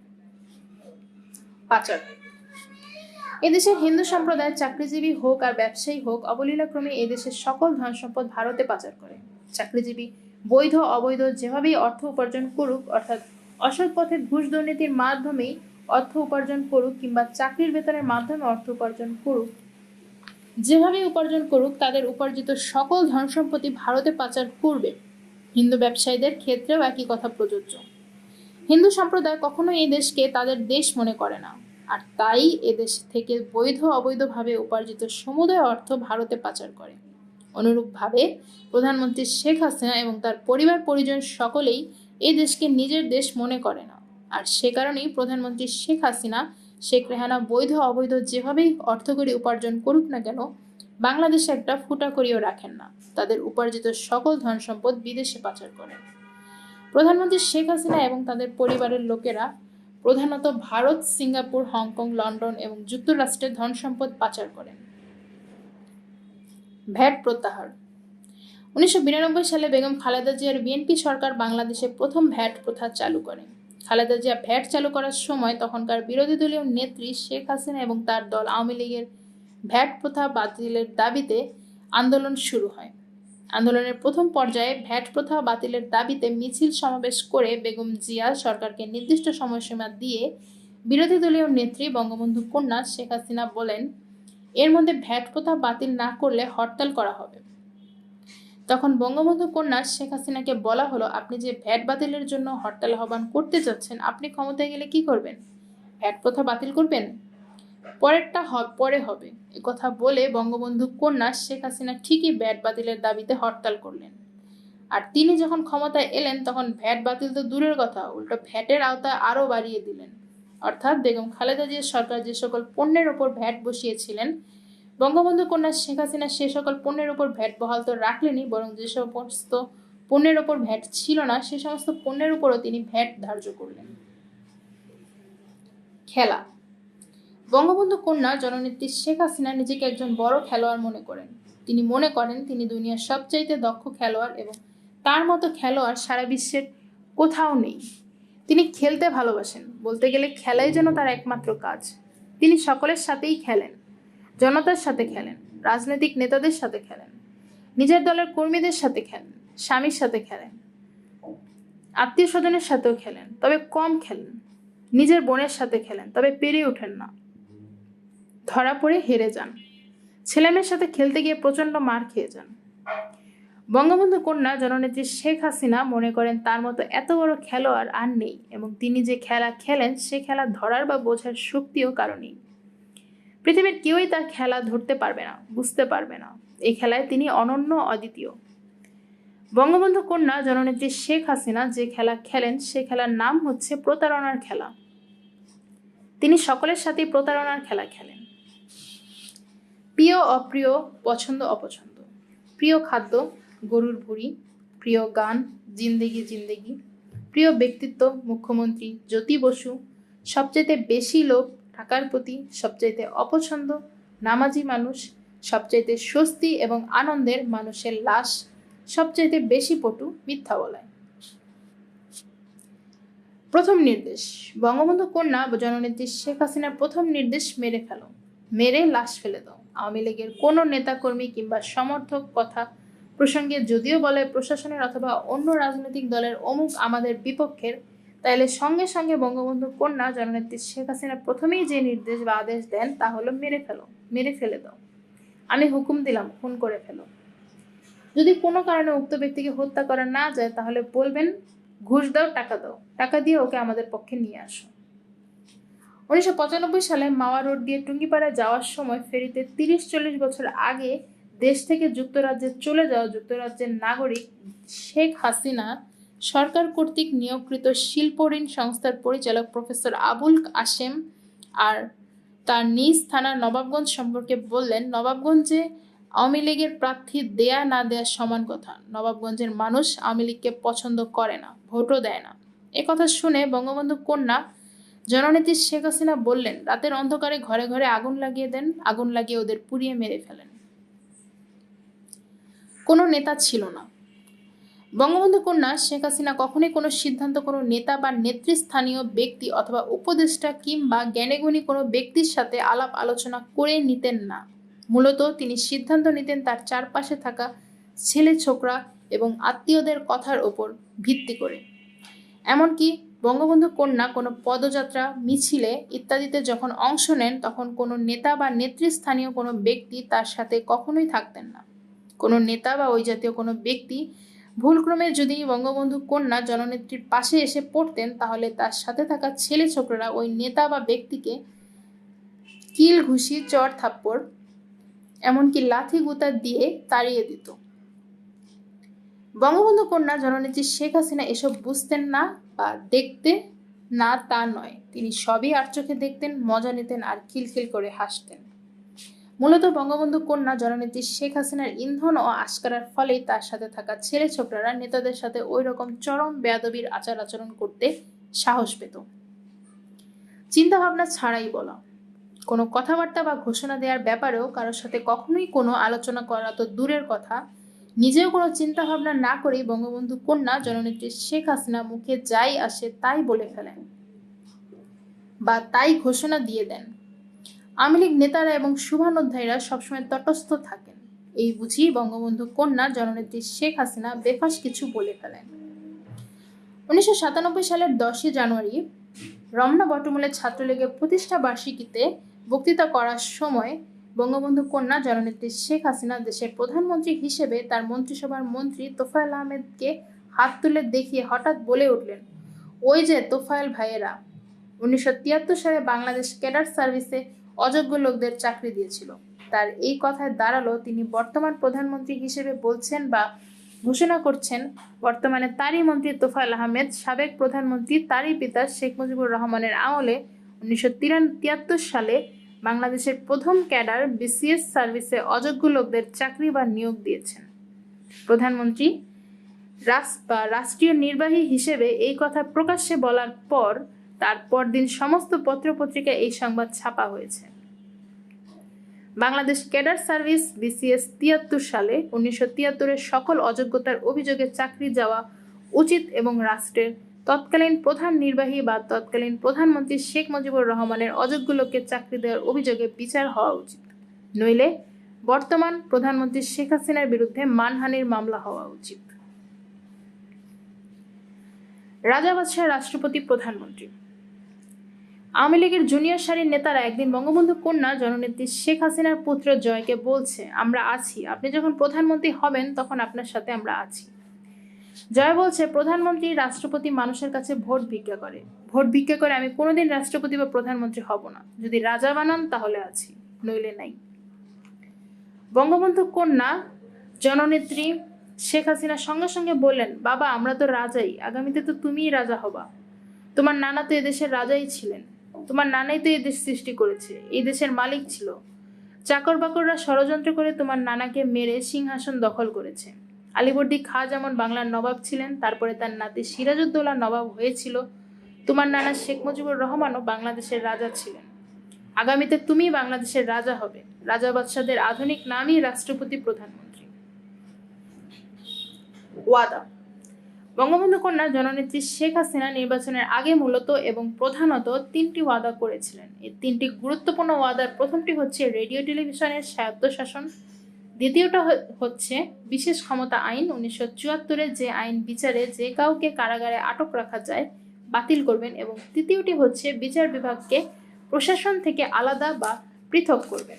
এদেশের হিন্দু সম্প্রদায় চাকরিজীবী হোক আর ব্যবসায়ী হোক অবলীলাক্রমে এদেশের সকল ধন সম্পদ ভারতে পাচার করে। চাকরিজীবী বৈধ অবৈধ যেভাবেই অর্থ উপার্জন করুক, অর্থাৎ অসৎ পথে ঘুষ দুর্নীতির মাধ্যমেই অর্থ উপার্জন করুক কিংবা চাকরির বেতনের মাধ্যমে অর্থ উপার্জন করুক, যেভাবে উপার্জন করুক তাদের উপার্জিত সকল ধন সম্পত্তি ভারতে পাচার করবে। হিন্দু ব্যবসায়ীদের ক্ষেত্রেও একই কথা প্রযোজ্য। হিন্দু সম্প্রদায় কখনোই এই দেশকে তাদের দেশ মনে করে না, আর তাই এদেশ থেকে বৈধ অবৈধভাবে উপার্জিত সমুদয় অর্থ ভারতে পাচার করে। অনুরূপভাবে প্রধানমন্ত্রী শেখ হাসিনা এবং তার পরিবার পরিজন সকলেই এই দেশকে নিজের দেশ মনে করে না, আর সে কারণেই প্রধানমন্ত্রী শেখ হাসিনা শেখ রেহানা বৈধ অবৈধ যেভাবেই অর্থকরী উপার্জন করুক না কেন, বাংলাদেশে একটা ফুটা করিও রাখেন না। তাদের উপার্জিত সকল ধন সম্পদ বিদেশে পাচার করেন। প্রধানমন্ত্রী শেখ হাসিনা এবং তাদের পরিবারের লোকেরা প্রধানত ভারত, সিঙ্গাপুর, হংকং, লন্ডন এবং যুক্তরাষ্ট্রে ধন সম্পদ পাচার করেন। ভ্যাট প্রত্যাহার। 1992 সালে বেগম খালেদা জিয়ার বিএনপি সরকার বাংলাদেশে প্রথম ভ্যাট প্রথা চালু করে। খালেদা জিয়া ভ্যাট চালু করার সময় তখনকার বিরোধী দলীয় নেত্রী শেখ হাসিনা এবং তার দল আওয়ামী লীগের ভ্যাট প্রথা বাতিলের দাবিতে আন্দোলন শুরু হয়। আন্দোলনের প্রথম পর্যায়ে ভ্যাট প্রথা বাতিলের দাবিতে মিছিল সমাবেশ করে বেগম জিয়া সরকারকে নির্দিষ্ট সময়সীমা দিয়ে বিরোধী দলীয় নেত্রী বঙ্গবন্ধু কন্যা শেখ হাসিনা বলেন, এর মধ্যে ভ্যাট প্রথা বাতিল না করলে হরতাল করা হবে। তখন বঙ্গবন্ধু কন্যা শেখ হাসিনাকে বলা হলো, আপনি যে ভ্যাট বাতিলের জন্য হরতাল আহ্বান করতে যাচ্ছেন, আপনি ক্ষমতায় গেলে কি করবেন? ভ্যাট প্রথা বাতিল করবেন? পরেরটা পরে হবে। একথা বলে বঙ্গবন্ধু কন্যা শেখ হাসিনা ঠিকই ভ্যাট বাতিলের দাবিতে হরতাল করলেন। আর তিনি যখন ক্ষমতায় এলেন তখন ভ্যাট বাতিল তো দূরের কথা, উল্টো ভ্যাটের আওতায় আরও বাড়িয়ে দিলেন। অর্থাৎ বেগম খালেদা জিয়ার সরকার যে সকল পণ্যের ওপর ভ্যাট বসিয়েছিলেন, বঙ্গবন্ধু কন্যা শেখ হাসিনা সে সকল পণ্যের ওপর ভ্যাট বহাল তো রাখলেনই, বরং যে সমস্ত পণ্যের ওপর ভ্যাট ছিল না সে সমস্ত পণ্যের উপরও তিনি ভ্যাট ধার্য করলেন। খেলা। বঙ্গবন্ধু কন্যা জননেত্রী শেখ হাসিনা নিজেকে একজন বড় খেলোয়াড় মনে করেন। তিনি মনে করেন তিনি দুনিয়ার সবচাইতে দক্ষ খেলোয়াড় এবং তার মতো খেলোয়াড় সারা বিশ্বের কোথাও নেই। তিনি খেলতে ভালোবাসেন, বলতে গেলে খেলাই যেন তার একমাত্র কাজ। তিনি সকলের সাথেই খেলেন, জনতার সাথে খেলেন, রাজনৈতিক নেতাদের সাথে খেলেন, নিজের দলের কর্মীদের সাথে খেলেন, স্বামীর সাথে খেলেন, আত্মীয় স্বজনের সাথেও খেলেন, তবে কম খেলেন। নিজের বোনের সাথে খেলেন, তবে পেরে ওঠেন না, ধরা পড়ে হেরে যান। ছেলেমেয়ের সাথে খেলতে গিয়ে প্রচণ্ড মার খেয়ে যান। বঙ্গবন্ধু কন্যা জননেত্রী শেখ হাসিনা মনে করেন তার মতো এত বড় খেলোয়াড় আর নেই, এবং তিনি যে খেলা খেলেন সে খেলা ধরার বা বোঝার শক্তিও কারো নেই। পৃথিবীর কেউই তার খেলা ধরতে পারবে না, বুঝতে পারবে না। এই খেলায় তিনি অনন্য, অদ্বিতীয়। বঙ্গবন্ধু কন্যা জননেত্রী শেখ হাসিনা যে খেলা খেলেন সে খেলার নাম হচ্ছে প্রতারণার খেলা। তিনি সকলের সাথেই প্রতারণার খেলা খেলেন। প্রিয় অপ্রিয়, পছন্দ অপছন্দ। প্রিয় খাদ্য গরুর ভুঁড়ি, প্রিয় গান জিন্দেগি জিন্দেগি, প্রিয় ব্যক্তিত্ব মুখ্যমন্ত্রী জ্যোতি বসু, সবচাইতে বেশি লোভ টাকার প্রতি, সবচাইতে অপছন্দ নামাজি মানুষ, সবচাইতে স্বস্তি এবং আনন্দের মানুষের লাশ, সবচাইতে বেশি পটু মিথ্যা বলায়। প্রথম নির্দেশ। বঙ্গবন্ধু কন্যা জননেত্রী শেখ হাসিনার প্রথম নির্দেশ, মেরে ফেলো, মেরে লাশ ফেলে দাও। আওয়ামী লীগের কোনো নেতাকর্মী কিংবা সমর্থক কথা প্রসঙ্গে যদিও বলে প্রশাসনের অথবা অন্য রাজনৈতিক দলের অমুক আমাদের বিপক্ষের, তাইলে সঙ্গে সঙ্গে বঙ্গবন্ধু কন্যা জননেত্রী শেখ হাসিনা প্রথমেই যে নির্দেশ বা আদেশ দেন তা হলো মেরে ফেলো, মেরে ফেলে দাও। আমি হুকুম দিলাম, খুন করে ফেলো। যদি কোনো কারণে উক্ত ব্যক্তিকে হত্যা করা না যায় তাহলে বলবেন ঘুষ দাও, টাকা দাও, টাকা দিয়ে ওকে আমাদের পক্ষে নিয়ে আসো। 1995 সালে মাওয়া রোড দিয়ে টুঙ্গিপাড়া যাওয়ার সময় ফেরিতে 30-40 বছর আগে দেশ থেকে যুক্তরাজ্যে চলে যাওয়া যুক্তরাজ্যের নাগরিক শেখ হাসিনা সরকার কর্তৃক নিয়োগকৃত শিল্প ঋণ সংস্থার পরিচালক প্রফেসর আবুল কাশেম আর তার নিজ থানা নবাবগঞ্জ সম্পর্কে বললেন, নবাবগঞ্জে আওয়ামী লীগের প্রার্থী দেয়া না দেয়া সমান কথা। নবাবগঞ্জের মানুষ আওয়ামী লীগকে পছন্দ করে না, ভোটও দেয় না। একথা শুনে বঙ্গবন্ধু কন্যা জননেত্রী শেখ হাসিনা বললেন, রাতের অন্ধকারে ঘরে ঘরে আগুন লাগিয়ে দেন, আগুন লাগিয়ে ওদের পুড়িয়ে মেরে ফেলেন। কোনো নেতা ছিল না। বঙ্গবন্ধু কন্যা শেখ হাসিনা কখনোই কোনো সিদ্ধান্ত কোনো নেতা বা নেতৃস্থানীয় ব্যক্তি অথবা উপদেষ্টা কিংবা জ্ঞানীগুণী কোনো ব্যক্তির সাথে আলাপ আলোচনা করে নিতেন না। মূলত তিনি সিদ্ধান্ত নিতেন তার চারপাশে থাকা ছেলে ছোকরা এবং আত্মীয়দের কথার ওপর ভিত্তি করে। এমনকি বঙ্গবন্ধু কন্যা কোনো পদযাত্রা, মিছিলে ইত্যাদিতে যখন অংশ নেন তখন কোনো নেতা বা নেতৃস্থানীয় কোনো ব্যক্তি তার সাথে কখনোই থাকতেন না। কোনো নেতা বা ওই জাতীয় কোনো ব্যক্তি ভুলক্রমে যদি বঙ্গবন্ধু কন্যা জননেত্রীর পাশে এসে পড়তেন, তাহলে তার সাথে থাকা ছেলে ছোকরা ওই নেতা বা ব্যক্তিকে কিল, ঘুষি, চড় থাপ্পড়, এমনকি লাথি গুতা দিয়ে তাড়িয়ে দিত। বঙ্গবন্ধু কন্যা জননেত্রী শেখ হাসিনা এসব বুঝতেন না বা দেখতে না তা নয়, তিনি সবই আর চোখে দেখতেন, মজা নিতেন আর খিলখিল করে হাসতেন। মূলত বঙ্গবন্ধু কন্যা জননেত্রী শেখ হাসিনার ইন্ধন ও আশকারার ফলেই তার সাথে থাকা ছেলে ছোকরারা নেতাদের সাথে ওই রকম চরম বেয়াদবির আচার আচরণ করতে সাহস পেত। চিন্তা ভাবনা ছাড়াই বলা, কোনো কথাবার্তা বা ঘোষণা দেওয়ার ব্যাপারেও কারোর সাথে কখনোই কোনো আলোচনা করা তো দূরের কথা, নিজেও কোনো চিন্তা ভাবনা না করেই বঙ্গবন্ধু কন্যা জননেত্রী শেখ হাসিনা মুখে যাই আসে তাই বলে ফেলেন বা তাই ঘোষণা দিয়ে দেন। আওয়ামী লীগ নেতারা এবং শুভানুধ্যায়ীরা সবসময় তটস্থ থাকেন। এই বুঝি বঙ্গবন্ধু কন্যা জননেত্রী শেখ হাসিনা বেফাস কিছু বলে ফেলেন। 1997 সালের 10 জানুয়ারি রমনা বটমূলে ছাত্রলীগের প্রতিষ্ঠা বার্ষিকীতে বক্তৃতা করার সময় বঙ্গবন্ধু কন্যা জননেত্রী শেখ হাসিনা দেশের প্রধানমন্ত্রী হিসেবে তার মন্ত্রিসভার মন্ত্রী তোফায়েল আহমেদকে হাত তুলে দেখিয়ে হঠাৎ বলে উঠলেন, ওই যে তোফায়েল ভাইয়েরা 1973 সালে বাংলাদেশ ক্যাডার সার্ভিসে অযোগ্য লোকদের চাকরি দিয়েছিল। তার এই কথায় দাঁড়ালো তিনি বর্তমান প্রধানমন্ত্রী হিসেবে বলছেন বা ঘোষণা করছেন বর্তমানে তারই মন্ত্রী তোফায়েল আহমেদ সাবেক প্রধানমন্ত্রী তারই পিতা শেখ মুজিবুর রহমানের আমলে 1973 সালে বাংলাদেশের প্রথম ক্যাডার বিসিএস সার্ভিসে অযোগ্য লোকদের চাকরি বা নিয়োগ দিয়েছেন। প্রধানমন্ত্রী রাষ্ট্রীয় নির্বাহী হিসেবে এই কথা প্রকাশ্যে বলার পর তার পরদিন সমস্ত পত্রপত্রিকায় এই সংবাদ ছাপা হয়েছে। বাংলাদেশ ক্যাডার সার্ভিস বিসিএস 73 সালে 1973-এর সকল অযোগ্যতার অভিযোগে চাকরি যাওয়া উচিত এবং রাষ্ট্রের তৎকালীন প্রধান নির্বাহী বা তৎকালীন প্রধানমন্ত্রী শেখ মুজিবুর রহমানের অযোগ্য লোককে চাকরি দেওয়ার অভিযোগে বিচার হওয়া উচিত, নইলে বর্তমান প্রধানমন্ত্রী শেখ হাসিনার বিরুদ্ধে মানহানির মামলা হওয়া উচিত। রাজা বাদশাহ রাষ্ট্রপতি প্রধানমন্ত্রী। আওয়ামী লীগের জুনিয়র সারির নেতারা একদিন বঙ্গবন্ধু কন্যা জননেত্রী শেখ হাসিনার পুত্র জয়কে বলছে, আমরা আছি, আপনি যখন প্রধানমন্ত্রী হবেন তখন আপনার সাথে আমরা আছি। জয় বলছে, প্রধানমন্ত্রী রাষ্ট্রপতি মানুষের কাছে ভোট ভিক্ষা করে আমি কোনোদিন রাষ্ট্রপতি বা প্রধানমন্ত্রী হব না। যদি রাজা বানান তাহলে আছি, নইলে নাই। বঙ্গবন্ধু কন্যা জননেত্রী শেখ হাসিনা সঙ্গে সঙ্গে বললেন, বাবা আমরা তো রাজাই, আগামীতে তো তুমিই রাজা হবা। তোমার নানা তো এদেশের রাজাই ছিলেন, তোমার নানাই তো এই দেশ সৃষ্টি করেছে, এই দেশের মালিক ছিল। চাকর বাকররা ষড়যন্ত্র করে তোমার নানাকে মেরে সিংহাসন দখল করেছে। আলীবর্দী খাঁ যেমন বাংলার নবাব ছিলেন, তারপরে তার নাতি সিরাজউদ্দৌলা নবাব হয়েছিল, তোমার নানা শেখ মুজিবুর রহমানও বাংলাদেশের রাজা ছিলেন। আগামীতে তুমি বাংলাদেশের রাজা হবে। রাজা বাদশাদের আধুনিক নামই রাষ্ট্রপতি প্রধানমন্ত্রী। ওয়াদা। বঙ্গবন্ধু কন্যা জননেত্রী শেখ হাসিনা নির্বাচনের আগে মূলত এবং প্রধানত 3টি ওয়াদা করেছিলেন। এই 3টি গুরুত্বপূর্ণ ওয়াদার প্রথমটি হচ্ছে রেডিও টেলিভিশনের স্বায়ত্তশাসন, দ্বিতীয়টা হচ্ছে বিশেষ ক্ষমতা আইন 1974-এ, যে আইন বিচারে যে কাউকে কারাগারে আটক রাখা যায় বাতিল করবেন, এবং তৃতীয়টি হচ্ছে বিচার বিভাগকে প্রশাসন থেকে আলাদা বা পৃথক করবেন।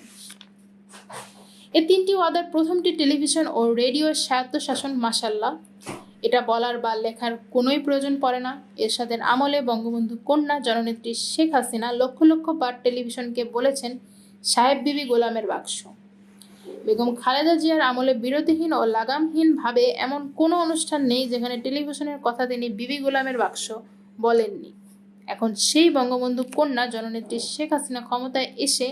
এই 3টি ওয়াদার প্রথমটি টেলিভিশন ও রেডিওর স্বায়ত্তশাসন, মাশাআল্লাহ, এটা বলার বা লেখার কোনোই প্রয়োজন পড়ে না। এরশাদের আমলে বঙ্গবন্ধু কন্যা জননেত্রী শেখ হাসিনা লক্ষ লক্ষ বার টেলিভিশনকে বলেছেন সাহেব বিবি গোলামের বাক্স। বেগম খালেদা জিয়ার আমলে বিরতিহীন ও লাগামহীনভাবে এমন কোনো অনুষ্ঠান নেই যেখানে টেলিভিশনের কথা তিনি বিবি গোলামের বাক্স বলেননি। এখন সেই বঙ্গবন্ধু কন্যা জননেত্রী শেখ হাসিনা ক্ষমতায় এসে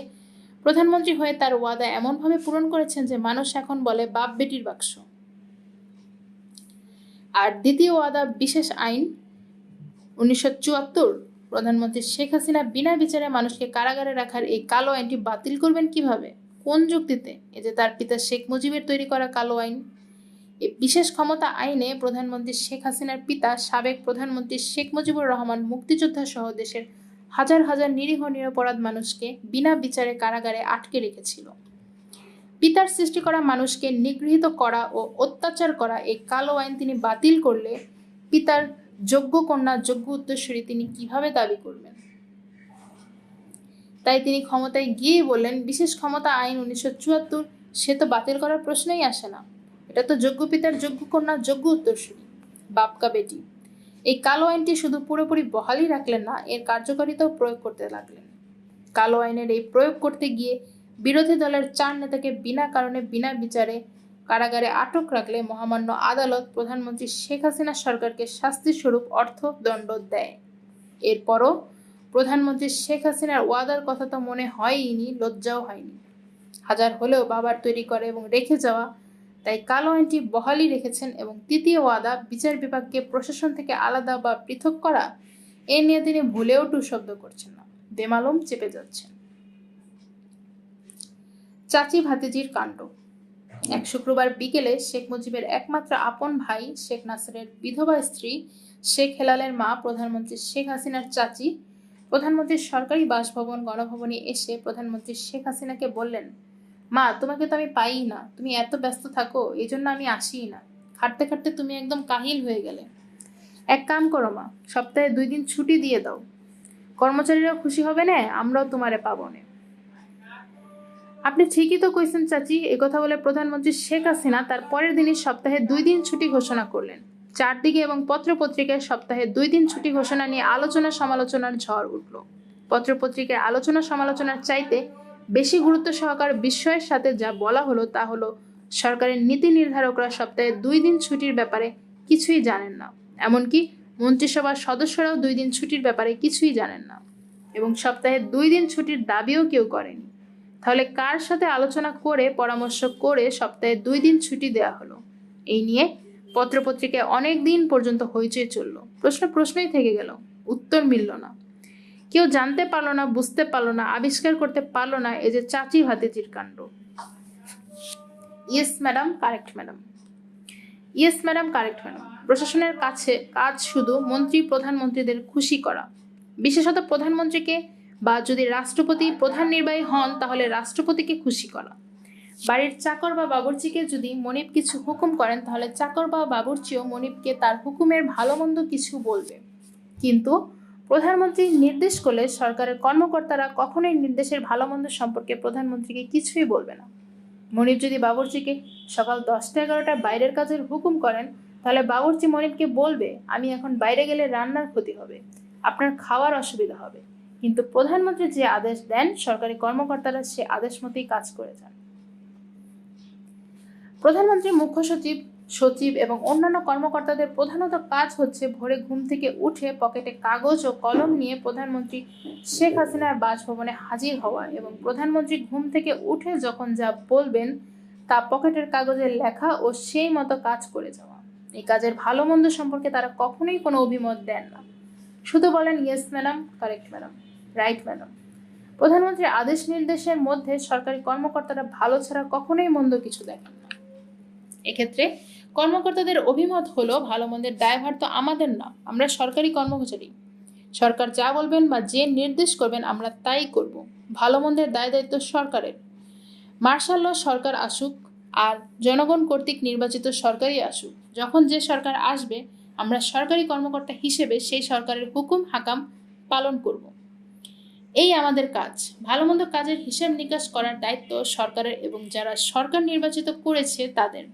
প্রধানমন্ত্রী হয়ে তার ওয়াদা এমনভাবে পূরণ করেছেন যে মানুষ এখন বলে বাপ বেটির বাক্স। আর দ্বিতীয় ওয়াদা বিশেষ আইন 1974, প্রধানমন্ত্রী শেখ হাসিনা বিনা বিচারে মানুষকে কারাগারে রাখার এই কালো আইনটি বাতিল করবেন কিভাবে, কোন যুক্তিতে? এই যে তার পিতা শেখ মুজিবের তৈরি করা কালো আইন। এই বিশেষ ক্ষমতা আইনে প্রধানমন্ত্রী শেখ হাসিনার পিতা সাবেক প্রধানমন্ত্রী শেখ মুজিবুর রহমান মুক্তিযোদ্ধা সহ দেশের হাজার হাজার নিরীহ নিরপরাধ মানুষকে বিনা বিচারে কারাগারে আটকে রেখেছিল। পিতার সৃষ্টি করা মানুষকে নিগৃহীত করা ও অত্যাচার করা এই কালো আইন তিনি বাতিল করলে পিতার যোগ্য কন্যা যোগ্য উত্তরসূরি তিনি কিভাবে দাবি করবেন? তাই তিনি ক্ষমতায় গিয়েই বললেন, বিশেষ ক্ষমতা আইন 1974 সে তো বাতিল করার প্রশ্নই আসে না। এটা তো যোগ্য পিতার যোগ্য কন্যা, যোগ্য উত্তরসূরি, বাপকা বেটি। এই কালো আইনটি শুধু পুরোপুরি বহালই রাখলেন না, এর কার্যকারিতাও প্রয়োগ করতে লাগলেন। কালো আইনের এই প্রয়োগ করতে গিয়ে বিরোধী দলের 4 নেতাকে বিনা কারণে বিনা বিচারে কারাগারে আটক রাখলে মহামান্য আদালত প্রধানমন্ত্রী শেখ হাসিনা সরকারকে শাস্তিস্বরূপ অর্থদণ্ড দেয়। এরপরও প্রধানমন্ত্রী শেখ হাসিনার ওয়াদার কথা তো মনে হয়নি, লজ্জাও হয়নি। হাজার হলেও বাবার তৈরি করে এবং রেখে যাওয়া, তাই কালো আইনটি বহালই রেখেছেন। এবং তৃতীয় ওয়াদা, বিচার বিভাগকে প্রশাসন থেকে আলাদা বা পৃথক করা, এ নিয়ে তিনি ভুলেও টু শব্দ করছেন না, বেমালুম চেপে যাচ্ছেন। চাচি ভাতিজির কাণ্ড। এক শুক্রবার বিকেলে শেখ মুজিবের একমাত্র আপন ভাই শেখ নাসিরের বিধবা স্ত্রী শেখ হেলালের মা প্রধানমন্ত্রী শেখ হাসিনার চাচি প্রধানমন্ত্রীর সরকারি বাসভবন গণভবনে এসে প্রধানমন্ত্রী শেখ হাসিনাকে বললেন, মা, তোমাকে তো আমি পাই না, তুমি এত ব্যস্ত থাকো, এই জন্য আমি আসিই না। খাটতে খাটতে তুমি একদম কাহিল হয়ে গেলে। এক কাম করো মা, সপ্তাহে 2 দিন ছুটি দিয়ে দাও, কর্মচারীরাও খুশি হবে না, আমরাও তোমারে পাবো না। আপনি ঠিকই তো কইছেন চাচি। একথা বলে প্রধানমন্ত্রী শেখ হাসিনা তার পরের দিনই সপ্তাহে 2 দিন ছুটি ঘোষণা করলেন। চারদিকে এবং পত্রপত্রিকায় সপ্তাহে 2 দিন ছুটি ঘোষণা নিয়ে আলোচনা সমালোচনার ঝড় উঠল। পত্রপত্রিকায় আলোচনা সমালোচনার চাইতে বেশি গুরুত্ব সহকারে বিস্ময়ের সাথে যা বলা হলো তা হলো, সরকারের নীতি নির্ধারকরা সপ্তাহে 2 দিন ছুটির ব্যাপারে কিছুই জানেন না। এমনকি মন্ত্রিসভার সদস্যরাও 2 দিন ছুটির ব্যাপারে কিছুই জানেন না এবং সপ্তাহে 2 দিন ছুটির দাবিও কেউ করেনি। তাহলে কার সাথে আলোচনা করে পরামর্শ করে সপ্তাহে 2 দিন ছুটি দেওয়া হলো? এই নিয়ে পত্রপত্রিকায় অনেক দিন পর্যন্ত হইচই চলল। প্রশ্নই থেকে গেল, উত্তর মিলল না। কেউ জানতে পারলো না, বুঝতে পারলো না, আবিষ্কার করতে পারলো না এই যে চাচি ভাতিজির কাণ্ড। Yes madam, correct madam. Yes madam, correct madam. প্রশাসনের কাছে কাজ শুধু মন্ত্রী প্রধানমন্ত্রীদের খুশি করা, বিশেষত প্রধানমন্ত্রীকে, বা যদি রাষ্ট্রপতি প্রধান নির্বাহী হন তাহলে রাষ্ট্রপতিকে খুশি করা। বাড়ির চাকর বা বাবুর্চিকে যদি মনিব কিছু হুকুম করেন তাহলে চাকর বা বাবুর্চিও মনিবকে তার হুকুমের ভালো মন্দ কিছু বলবে। কিন্তু প্রধানমন্ত্রী নির্দেশ করলে সরকারের কর্মকর্তারা কখনোই নির্দেশের ভালো মন্দ সম্পর্কে প্রধানমন্ত্রীকে কিছুই বলবে না। মনিব যদি বাবুর্চিকে সকাল 10টা-11টায় বাইরের কাজের হুকুম করেন তাহলে বাবুর্চি মনিবকে বলবে, আমি এখন বাইরে গেলে রান্নার ক্ষতি হবে, আপনার খাওয়ার অসুবিধা হবে। কিন্তু প্রধানমন্ত্রী যে আদেশ দেন সরকারি কর্মকর্তারা সে আদেশ মতেই কাজ করে যান। প্রধানমন্ত্রী, মুখ্য সচিব, সচিব এবং অন্যান্য কর্মকর্তাদের প্রধানত কাজ হচ্ছে ভোরে ঘুম থেকে উঠে পকেটে কাগজ ও কলম নিয়ে প্রধানমন্ত্রী শেখ হাসিনার বাসভবনে হাজির হওয়া এবং প্রধানমন্ত্রী ঘুম থেকে উঠে যখন যা বলবেন তা পকেটের কাগজে লেখা ও সেই মতো কাজ করে যাওয়া। এই কাজের ভালো মন্দ সম্পর্কে তারা কখনোই কোনো অভিমত দেন না, শুধু বলেন yes madam, correct madam, right madam. প্রধানমন্ত্রীর আদেশ নির্দেশের মধ্যে সরকারি কর্মকর্তারা ভালো ছাড়া কখনোই মন্দ কিছু দেখেন না। এক্ষেত্রে কর্মকর্তাদের অভিমত হলো, ভালো মন্দের দায়ভার তো আমাদের না, আমরা সরকারি কর্মচারী, সরকার যা বলবেন বা যে নির্দেশ করবেন আমরা তাই করব, ভালো মন্দের দায় দায়িত্ব সরকারের। মার্শাল ল সরকার আসুক আর জনগণ কর্তৃক নির্বাচিত সরকারই আসুক, যখন যে সরকার আসবে আমরা সরকারি কর্মকর্তা হিসেবে সেই সরকারের হুকুম হাকাম পালন করব। এই আমাদের কাজ। ভালো মন্দ কাজের হিসাব নিকাশ করার দায়িত্ব সরকারের এবং যারা সরকার নির্বাচিত করেছে তাদের।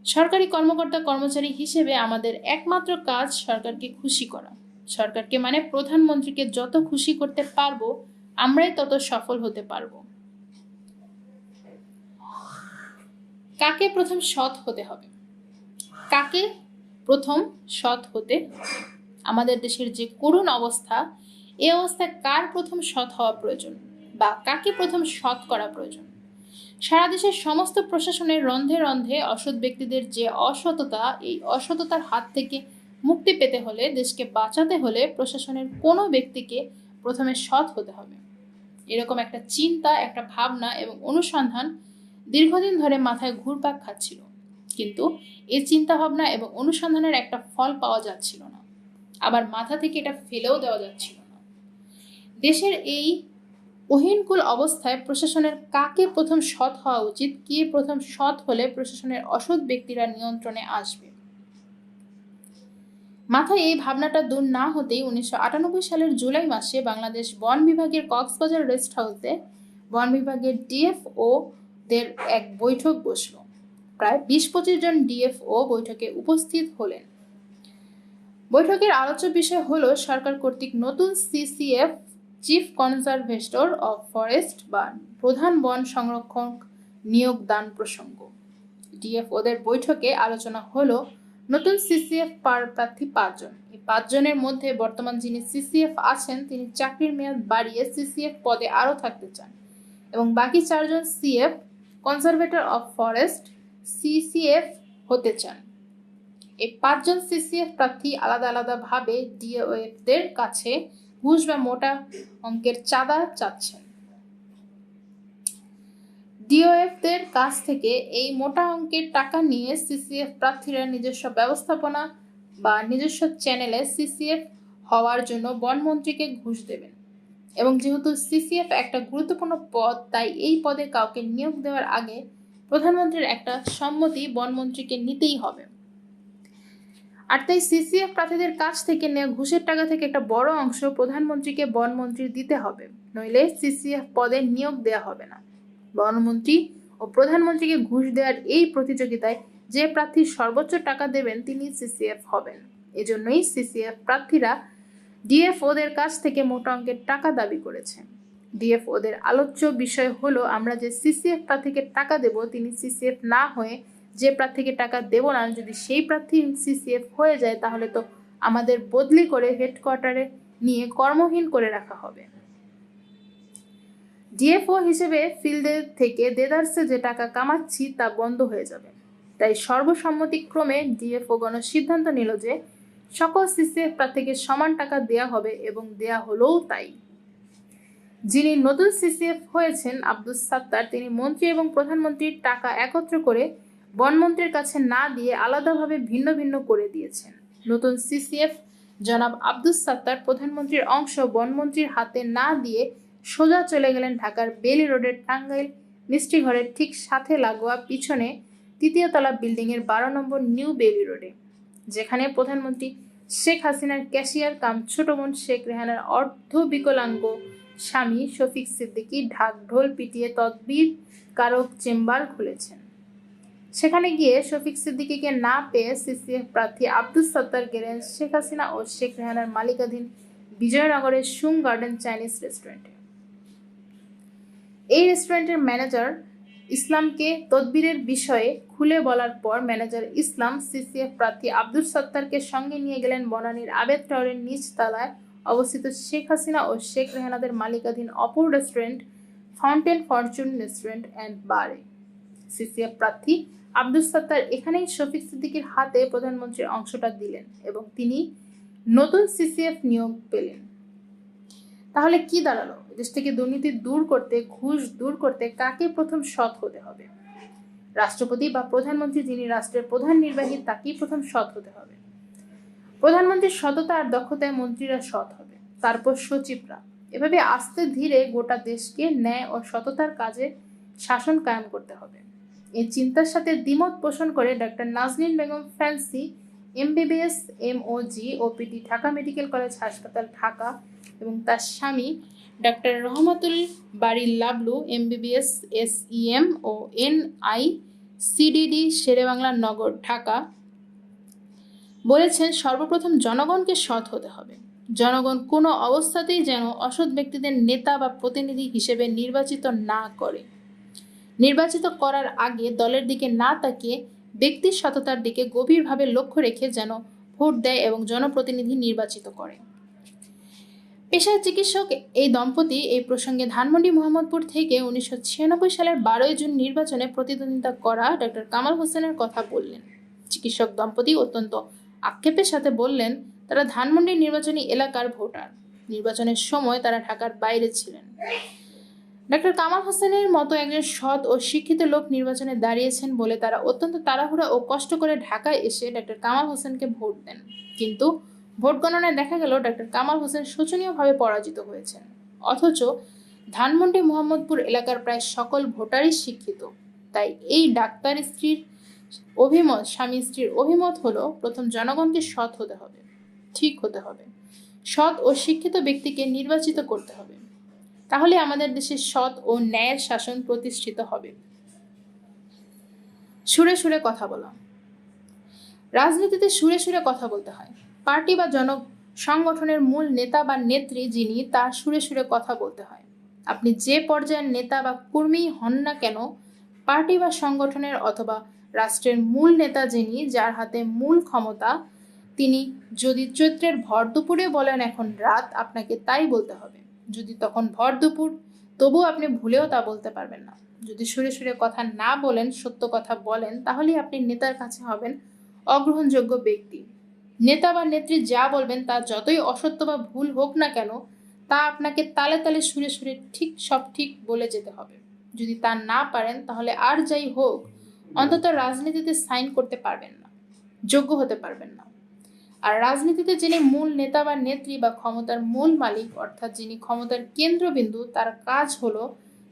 সরকারি কর্মকর্তা কর্মচারী হিসেবে আমাদের একমাত্র কাজ সরকারকে খুশি করা। সরকারকে মানে প্রধানমন্ত্রীকে যত খুশি করতে পারবো আমরাই তত সফল হতে পারবো। কাকে প্রথম সৎ হতে হবে? কাকে প্রথম সৎ হতে হবে? আমাদের দেশের যে করুণ অবস্থা, এই অবস্থায় কার প্রথম সৎ হওয়া প্রয়োজন বা কাকে প্রথম সৎ করা প্রয়োজন? সারা দেশের সমস্ত প্রশাসনের রন্ধে রন্ধে অসৎ ব্যক্তিদের যে অসততা, এই অসততার হাত থেকে মুক্তি পেতে হলে, দেশকে বাঁচাতে হলে প্রশাসনের কোনো ব্যক্তিকে প্রথমে সৎ হতে হবে। এরকম একটা চিন্তা, একটা ভাবনা এবং অনুসন্ধান দীর্ঘদিন ধরে মাথায় ঘুরপাক খাচ্ছিল, কিন্তু এই চিন্তা ভাবনা এবং অনুসন্ধানের একটা ফল পাওয়া যাচ্ছিল না, আবার মাথা থেকে এটা ফেলেও দেওয়া যাচ্ছিল না। দেশের এই অহীনকুল অবস্থায় প্রশাসনের কাকে প্রথম সৎ হওয়া উচিত, কে প্রথম সৎ হলে প্রশাসনের অসৎ ব্যক্তিরা নিয়ন্ত্রণে আসবে, মাথায় এই ভাবনাটা দূর না হতেই 1998 সালের জুলাই মাসে বাংলাদেশ বন বিভাগের কক্সবাজার রেস্ট হাউসে বন বিভাগের ডিএফও দের এক বৈঠক বসল। প্রায় 20-25 জন ডিএফও বৈঠকে উপস্থিত হলেন। বৈঠকের আলোচ্য বিষয় হলো সরকার কর্তৃক নতুন CCF chief conservator of forest বা প্রধান বন সংরক্ষক নিয়োগ দান প্রসঙ্গ। ডিএফওদের বৈঠকে আলোচনা হলো নতুন সিসিএফ প্রার্থী 5 জন। এই 5 জনের মধ্যে বর্তমান যিনি সিসিএফ আছেন তিনি চাকরির মেয়াদ বাড়িয়ে সিসিএফ পদে আরও থাকতে চান এবং বাকি 4 জন CF conservator of forest CCF হতে চান। এই 5 জন সিসিএফ প্রার্থী আলাদা আলাদা ভাবে ডিএফদের কাছে ঘুষ বা মোটা অঙ্কের চাঁদা চাচ্ছেন। ডিওএফদের কাছ থেকে এই মোটা অঙ্কের টাকা নিয়ে সিসিএফ প্রার্থীরা নিজস্ব ব্যবস্থাপনা বা নিজস্ব চ্যানেলে সিসিএফ হওয়ার জন্য বনমন্ত্রীকে ঘুষ দেবেন এবং যেহেতু সিসিএফ একটা গুরুত্বপূর্ণ পদ তাই এই পদে কাউকে নিয়োগ দেওয়ার আগে প্রধানমন্ত্রীর একটা সম্মতি বনমন্ত্রীকে নিতেই হবে। আর তাই সিসিএফ প্রার্থীদের কাছ থেকে নেওয়া ঘুষের টাকা থেকে একটা বড় অংশ প্রধানমন্ত্রীকে বনমন্ত্রীর দিতে হবে, নইলে সিসিএফ পদে নিয়োগ দেওয়া হবে না। বনমন্ত্রী ও প্রধানমন্ত্রীকে ঘুষ দেওয়ার এই প্রতিযোগিতায় যে প্রার্থী সর্বোচ্চ টাকা দেবেন তিনি সিসিএফ হবেন। এজন্যই সিসিএফ প্রার্থীরা ডিএফওদের কাছ থেকে মোটা অঙ্কের টাকা দাবি করেছে। ডিএফওদের আলোচ্য বিষয় হলো আমরা যে সিসিএফ প্রার্থীকে টাকা দেব তিনি সিসিএফ না হয়ে যে প্রার্থীকে টাকা দেব না যদি সেই প্রার্থী সিসিএফ হয়ে যায় তাহলে তো আমাদের বদলি করে হেডকোয়ার্টারে নিয়ে কর্মহীন করে রাখা হবে। ডিএফও হিসেবে ফিল্ডে থেকে দেদারসে যে টাকা কামাচ্ছি তা বন্ধ হয়ে যাবে। তাই সর্বসম্মতিক্রমে ডিএফও গণ সিদ্ধান্ত নিল যে সকল সিসিএফ প্রার্থীকে সমান টাকা দেয়া হবে এবং দেয়া হলোও তাই। যিনি নতুন সিসিএফ হয়েছেন আব্দুস সাত্তার তিনি মন্ত্রী এবং প্রধানমন্ত্রীর টাকা একত্র করে বনমন্ত্রীর কাছে না দিয়ে আলাদাভাবে ভিন্ন ভিন্ন করে দিয়েছেন। নতুন সিসিএফ জনাব আব্দুস সাত্তার প্রধানমন্ত্রীর অংশ বনমন্ত্রীর হাতে না দিয়ে সোজা চলে গেলেন ঢাকার বেলি রোডের টাঙ্গাইল মিষ্টি ঘরের ঠিক সাথে লাগোয়া পিছনে 3য় তলা বিল্ডিংয়ের 12 নম্বর নিউ বেলি রোডে, যেখানে প্রধানমন্ত্রী শেখ হাসিনার ক্যাশিয়ার কাম ছোট বোন শেখ রেহানার অর্ধবিকলাঙ্গ স্বামী শফিক সিদ্দিকী ঢাক ঢোল পিটিয়ে তদবির কারক চেম্বার খুলেছেন। সেখানে গিয়ে শফিক সিদ্দিকীকে না পেয়ে সিসিএফ প্রার্থী আব্দুস সাত্তার গেলেন শেখ হাসিনা ও শেখ রেহানার মালিকাধীন বিজয়নগরের সুং গার্ডেন চাইনিজ রেস্টুরেন্টে। এই রেস্টুরেন্টের ম্যানেজার ইসলামকে তদবিরের বিষয়ে খুলে বলার পর ম্যানেজার ইসলাম সিসিএফ প্রার্থী আব্দুস সাত্তারকে সঙ্গে নিয়ে গেলেন বনানীর আবেদ টাওয়ারের নিচ তলায় অবস্থিত শেখ হাসিনা ও শেখ রেহানাদের মালিকাধীন অপর restaurant fountain Fortune restaurant and বারে। সিসিএফ প্রার্থী আব্দুস সাত্তার এখানেই শফিক সিদ্দিকীর হাতে প্রধানমন্ত্রীর অংশটা দিলেন এবং তিনি নতুন সিসিএফ নিয়োগ পেলেন। তাহলে কি দাঁড়ালো? দেশ থেকে দুর্নীতি দূর করতে, ঘুষ দূর করতে কাকে প্রথম সৎ হতে হবে? রাষ্ট্রপতি বা প্রধানমন্ত্রী যিনি রাষ্ট্রের প্রধান নির্বাহী তাকেই প্রথম সৎ হতে হবে। প্রধানমন্ত্রীর সততা আর দক্ষতায় মন্ত্রীরা সৎ হবে, তারপর সচিবরা। এভাবে আস্তে ধীরে গোটা দেশকে ন্যায় ও সততার কাজে শাসন কায়েম করতে হবে। এই চিন্তার সাথে দ্বিমত পোষণ করে doctor Naznin Begum Fancy MBBS MOG OPD Dhaka medical college হাসপাতাল ঢাকা এবং তার স্বামী doctor Rahmatul Bari Lablu MBBS SEM ও এনআই সিডিডি শেরেবাংলা নগর ঢাকা বলেছেন সর্বপ্রথম জনগণকে সৎ হতে হবে। জনগণ কোনো অবস্থাতেই যেন অসৎ ব্যক্তিদের নেতা বা প্রতিনিধি হিসেবে নির্বাচিত না করে। নির্বাচিত করার আগে দলের দিকে না তাকিয়ে ব্যক্তির সততার দিকে গভীরভাবে লক্ষ্য রেখে যেন ভোট দেয় এবং জনপ্রতিনিধি নির্বাচিত করে। পেশায় চিকিৎসক এই দম্পতি এই প্রসঙ্গে ধানমন্ডি মোহাম্মদপুর থেকে 1996 সালের 12 জুন নির্বাচনে প্রতিদ্বন্দ্বিতা করা ডক্টর কামাল হোসেনের কথা বললেন। চিকিৎসক দম্পতি অত্যন্ত আক্ষেপের সাথে বললেন তারা ধানমন্ডি নির্বাচনী এলাকার ভোটার, নির্বাচনের সময় তারা ঢাকার বাইরে ছিলেন। ডক্টর কামাল হোসেনের মতো একজন সৎ ও শিক্ষিত লোক নির্বাচনে দাঁড়িয়েছেন বলে তারা অত্যন্ত তাড়াহুড়া ও কষ্ট করে ঢাকায় এসে ডক্টর কামাল হোসেনকে ভোট দেন, কিন্তু ভোট গণনায় দেখা গেল ডক্টর কামাল হোসেন শোচনীয়ভাবে পরাজিত হয়েছেন। অথচ ধানমন্ডি মোহাম্মদপুর এলাকার প্রায় সকল ভোটারই শিক্ষিত। তাই এই ডাক্তার স্ত্রীর অভিমত, স্বামী স্ত্রীর অভিমত হলো প্রথম জনগণকে সৎ হতে হবে, ঠিক হতে হবে, সৎ ও শিক্ষিত ব্যক্তিকে নির্বাচিত করতে হবে, তাহলে আমাদের দেশে সৎ ও ন্যায়ের শাসন প্রতিষ্ঠিত হবে। সুরে সুরে কথা বলা। রাজনীতিতে সুরে সুরে কথা বলতে হয়। পার্টি বা সংগঠনের মূল নেতা বা নেত্রী যিনি, তার সুরে সুরে কথা বলতে হয়। আপনি যে পর্যায়ের নেতা বা কর্মী হন না কেন, পার্টি বা সংগঠনের অথবা রাষ্ট্রের মূল নেতা যিনি, যার হাতে মূল ক্ষমতা, তিনি যদি চৈত্রের ভর দুপুরে বলেন এখন রাত, আপনাকে তাই বলতে হবে। যদি তখন ভর দুপুর, তবুও আপনি ভুলেও তা বলতে পারবেন না। যদি সুরে সুরে কথা না বলেন, সত্য কথা বলেন, তাহলেই আপনি নেতার কাছে হবেন অগ্রহণযোগ্য ব্যক্তি। নেতা বা নেত্রী যা বলবেন তা যতই অসত্য বা ভুল হোক না কেন, তা আপনাকে তালে তালে সুরে সুরে সব ঠিক বলে যেতে হবে। যদি তা না পারেন, তাহলে আর যাই হোক, অন্তত রাজনীতিতে সাইন করতে পারবেন না, যোগ্য হতে পারবেন না। আর রাজনীতিতে যিনি মূল নেতা বা নেত্রী বা ক্ষমতার মূল মালিক, অর্থাৎ যিনি ক্ষমতার কেন্দ্রবিন্দু, তার কাজ হলো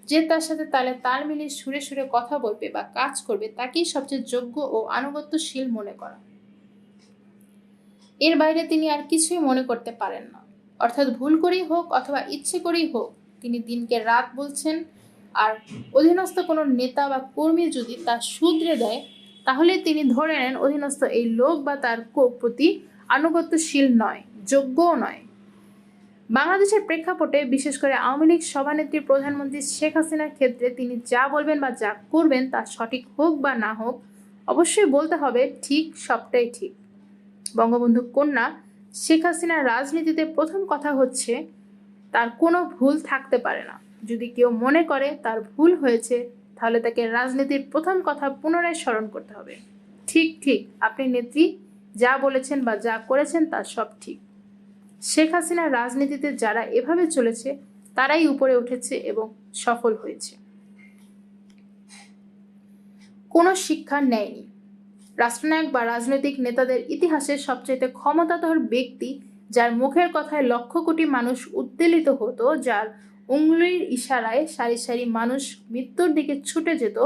যে তার সাথে তালে তাল মিলিয়ে সুরে সুরে কথা বলবে বা কাজ করবে, তাকেই সবচেয়ে যোগ্য ও আনুগত্যশীল মনে করা। এর বাইরে তিনি আর কিছুই মনে করতে পারেন না। অর্থাৎ ভুল করেই হোক অথবা ইচ্ছে করেই হোক, তিনি দিনকে রাত বলছেন। আর অধীনস্থ কোনো নেতা বা কর্মী যদি তা শুধরে দেয়, তাহলে তিনি ধরে নেন অধীনস্থ এই লোক বা তার প্রতি আনুগত্যশীল নয়, যোগ্যও নয়। বাংলাদেশের প্রেক্ষাপটে, বিশেষ করে আওয়ামী লীগ সভানেত্রী প্রধানমন্ত্রী শেখ হাসিনার ক্ষেত্রে, তিনি যা বলবেন বা যা করবেন তা সঠিক হোক বা না হোক, অবশ্যই বলতে হবে ঠিক, সবটাই ঠিক। বঙ্গবন্ধু কন্যা শেখ হাসিনার রাজনীতিতে প্রথম কথা হচ্ছে, তার কোনো ভুল থাকতে পারে না। যদি কেউ মনে করে তার ভুল হয়েছে, তাহলে তাকে রাজনীতির প্রথম কথা পুনরায় স্মরণ করতে হবে। ঠিক ঠিক, আপনি নেত্রী যা বলেছেন বা যা করেছেন তা সব ঠিক। শেখ হাসিনার রাজনীতিতে যারা এভাবে চলেছে, তারাই উপরে উঠেছে এবং সফল হয়েছে। কোনো শিক্ষা নেয়নি। রাষ্ট্রনায়ক বা রাজনৈতিক নেতাদের ইতিহাসে সবচেয়ে ক্ষমতাধর ব্যক্তি, যার মুখের কথায় লক্ষ কোটি মানুষ উদ্বেলিত হতো, যার উঙ্গুলির ইশারায় সারি সারি মানুষ মৃত্যুর দিকে ছুটে যেত,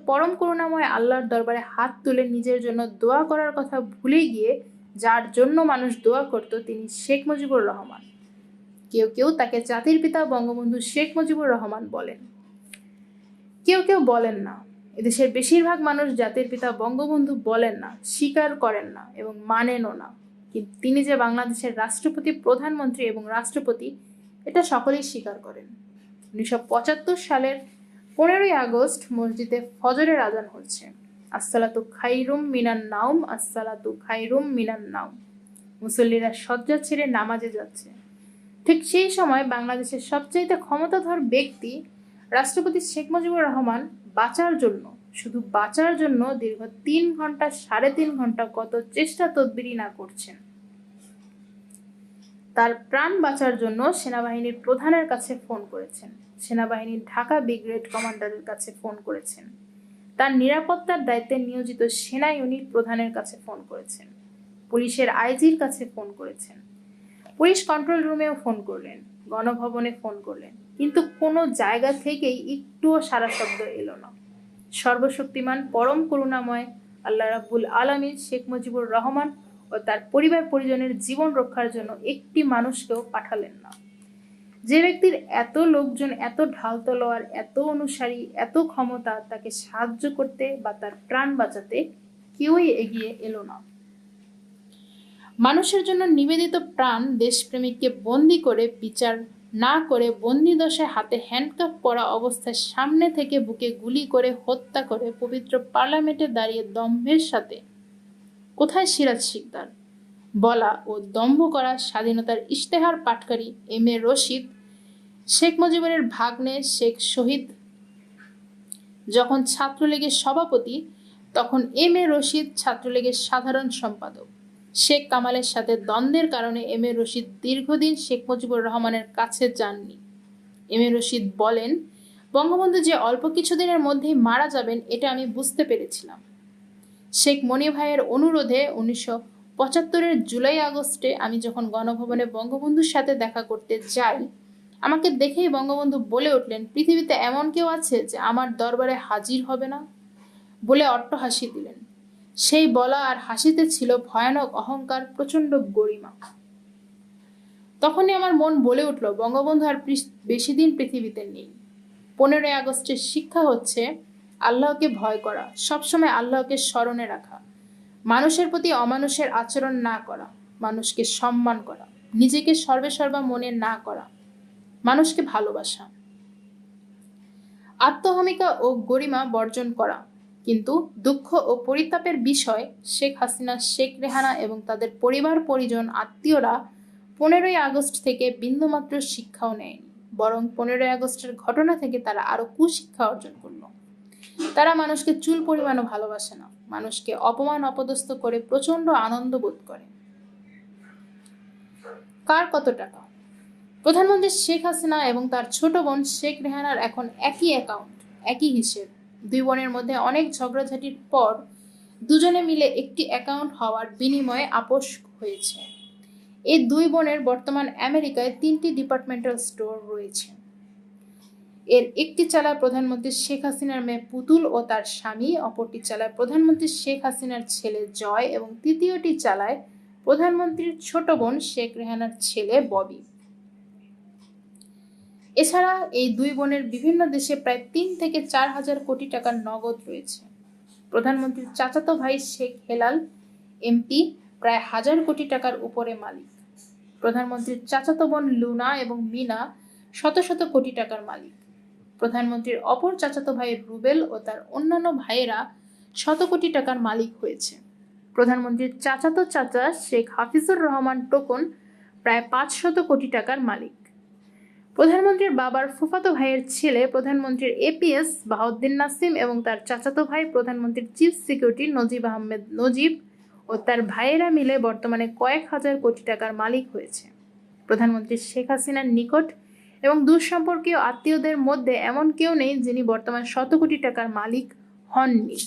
পরম করুণাময় আল্লাহর দরবারে হাত তুলে নিজের জন্য দোয়া করার কথা ভুলে গিয়ে যার জন্য মানুষ দোয়া করত, তিনি শেখ মুজিবুর রহমান। কেউ কেউ তাকে জাতির পিতা বঙ্গবন্ধু শেখ মুজিবুর রহমান বলেন, কেউ কেউ বলেন না। এদেশের বেশিরভাগ মানুষ জাতির পিতা বঙ্গবন্ধু বলেন না, স্বীকার করেন না এবং মানেনও না। কিন্তু তিনি যে বাংলাদেশের রাষ্ট্রপতি, প্রধানমন্ত্রী এবং রাষ্ট্রপতি, এটা সকলেই স্বীকার করেন। 1975 সালের 15ই আগস্ট মসজিদে ফজরের আজান হচ্ছে। আসসালাতু খাইরুম মিনান নাউম, আসসালাতু খাইরুম মিনান নাউম। মুসল্লিরা শয্যা ছেড়ে নামাজে যাচ্ছে। ঠিক সেই সময় বাংলাদেশের সবচাইতে ক্ষমতাধর ব্যক্তি রাষ্ট্রপতি শেখ মুজিবুর রহমান বাঁচার জন্য, শুধু বাঁচার জন্য দীর্ঘ 3 ঘন্টা 3.5 ঘন্টা কত চেষ্টা তদবিরি না করছেন। তার প্রাণ বাঁচার জন্য সেনাবাহিনীর প্রধানের কাছে ফোন করেছেন, সেনাবাহিনীর ঢাকা ব্রিগেড কমান্ডারের কাছে ফোন করেছেন, তার নিরাপত্তার দায়িত্বে নিয়োজিত সেনা ইউনিট প্রধানের কাছে ফোন করেছেন, পুলিশের আইজির কাছে ফোন করেছেন, পুলিশ কন্ট্রোল রুমেও ফোন করলেন, গণভবনে ফোন করলেন, কিন্তু কোনো জায়গা থেকেই একটুও সারা শব্দ এলো না। সর্বশক্তিমান পরম করুণাময় আল্লাহ রাব্বুল আলামিন শেখ মুজিবুর রহমান ও তার পরিবার পরিজনের জীবন রক্ষার জন্য একটি মানুষকেও পাঠালেন না। যে ব্যক্তির এত লোকজন, এত ঢাল তলোয়ার, এত অনুসারী, এত ক্ষমতা, তাকে সাহায্য করতে বা তার প্রাণ বাঁচাতে কেউই এগিয়ে এলো না। মানুষের জন্য নিবেদিত প্রাণ দেশপ্রেমিককে বন্দি করে, বিচার না করে বন্দি দশায় হাতে হ্যান্ডকাফ পরা অবস্থায় সামনে থেকে বুকে গুলি করে হত্যা করে পবিত্র পার্লামেন্টে দাঁড়িয়ে দম্ভের সাথে, কোথায় সিরাজ শিকদার বলা ও দম্ভ করা স্বাধীনতার ইশতেহার পাটকারী এম এ রশিদ, শেখ মুজিবুরের ভাগ্নে শেখ শহীদ যখন ছাত্রলীগের সভাপতি, তখন এম এ রশিদ ছাত্রলীগের সাধারণ সম্পাদক। শেখ কামালের সাথে দ্বন্দ্বের কারণে এম এ রশিদ দীর্ঘদিন শেখ মুজিবুর রহমানের কাছে যাননি। এম এ রশিদ বলেন, বঙ্গবন্ধু যে অল্প কিছুদিনের মধ্যেই মারা যাবেন, এটা আমি বুঝতে পেরেছিলাম। শেখ মনি ভাইয়ের অনুরোধে 1975-এর জুলাই আগস্টে আমি যখন গণভবনে বঙ্গবন্ধুর সাথে দেখা করতে যাই, আমাকে দেখেই বঙ্গবন্ধু বলে উঠলেন, পৃথিবীতে এমন কেউ আছে যে আমার দরবারে হাজির হবে না, বলে অট্টহাসি দিলেন। সেই বলা আর হাসিতে ছিল ভয়ানক অহংকার, প্রচন্ড গরিমা। তখনই আমার মন বলে উঠল, বঙ্গবন্ধু আর বেশি দিন পৃথিবীতে নেই। 15ই আগস্টের শিক্ষা হচ্ছে, আল্লাহকে ভয় করা, সবসময় আল্লাহকে স্মরণে রাখা, মানুষের প্রতি অমানুষের আচরণ না করা, মানুষকে সম্মান করা, নিজেকে সর্বেসর্বা মনে না করা, মানুষকে ভালোবাসা, আত্মহমিকা ও গরিমা বর্জন করা। কিন্তু দুঃখ ও পরিতাপের বিষয়, শেখ হাসিনা, শেখ রেহানা এবং তাদের পরিবার পরিজন আত্মীয়রা 15ই আগস্ট থেকে বিন্দুমাত্র শিক্ষাও নেয়নি, বরং 15ই আগস্টের ঘটনা থেকে তারা আরো কুশিক্ষা অর্জন করলো। তারা মানুষকে চুল পরিমাণও ভালোবাসে না, মানুষকে অপমান অপদস্থ করে প্রচন্ড আনন্দ বোধ করে। কার কত টাকা? প্রধানমন্ত্রী শেখ হাসিনা এবং তার ছোট বোন শেখ রেহানার এখন একই অ্যাকাউন্ট, একই হিসেব। দুই বোনের মধ্যে অনেক ঝগড়াঝাটির পর দুজনে মিলে একটি অ্যাকাউন্ট হওয়ার বিনিময়ে আপোষ হয়েছে। এই দুই বোনের বর্তমান আমেরিকায় 3টি ডিপার্টমেন্টাল স্টোর রয়েছে। এর একটি চালায় প্রধানমন্ত্রী শেখ হাসিনার মেয়ে পুতুল ও তার স্বামী, অপরটি চালায় প্রধানমন্ত্রী শেখ হাসিনার ছেলে জয় এবং তৃতীয়টি চালায় প্রধানমন্ত্রীর ছোট বোন শেখ রেহানার ছেলে ববি। এছাড়া এই দুই বোনের বিভিন্ন দেশে প্রায় 3 থেকে 4 হাজার কোটি টাকার নগদ রয়েছে। প্রধানমন্ত্রীর চাচাতো ভাই শেখ হেলাল এমপি প্রায় 1000 কোটি টাকার উপরে মালিক। প্রধানমন্ত্রীর চাচাতো বোন লুনা এবং মিনা শত শত কোটি টাকার মালিক। প্রধানমন্ত্রীর অপর চাচাতো ভাই রুবেল ও তার অন্যান্য ভাইয়েরা শত কোটি টাকার মালিক হয়েছে। প্রধানমন্ত্রীর চাচাতো চাচা শেখ হাফিজুর রহমান টোকন প্রায় 500 কোটি টাকার মালিক। প্রধানমন্ত্রীর বাবার ফুফাতো ভাইয়ের ছেলে প্রধানমন্ত্রীর এপিএস বাহাউদ্দিন নাসিম এবং তার চাচাতো ভাই প্রধানমন্ত্রীর চিফ সিকিউরিটি নজিব আহমেদ নজিব ও তার ভাইয়েরা মিলে বর্তমানে কয়েক হাজার কোটি টাকার মালিক হয়েছে। প্রধানমন্ত্রী শেখ হাসিনার নিকট এবং দূরসম্পর্কীয় আত্মীয়দের মধ্যে এমন কেউ নেই যিনি বর্তমান শত কোটি টাকার মালিক হননি।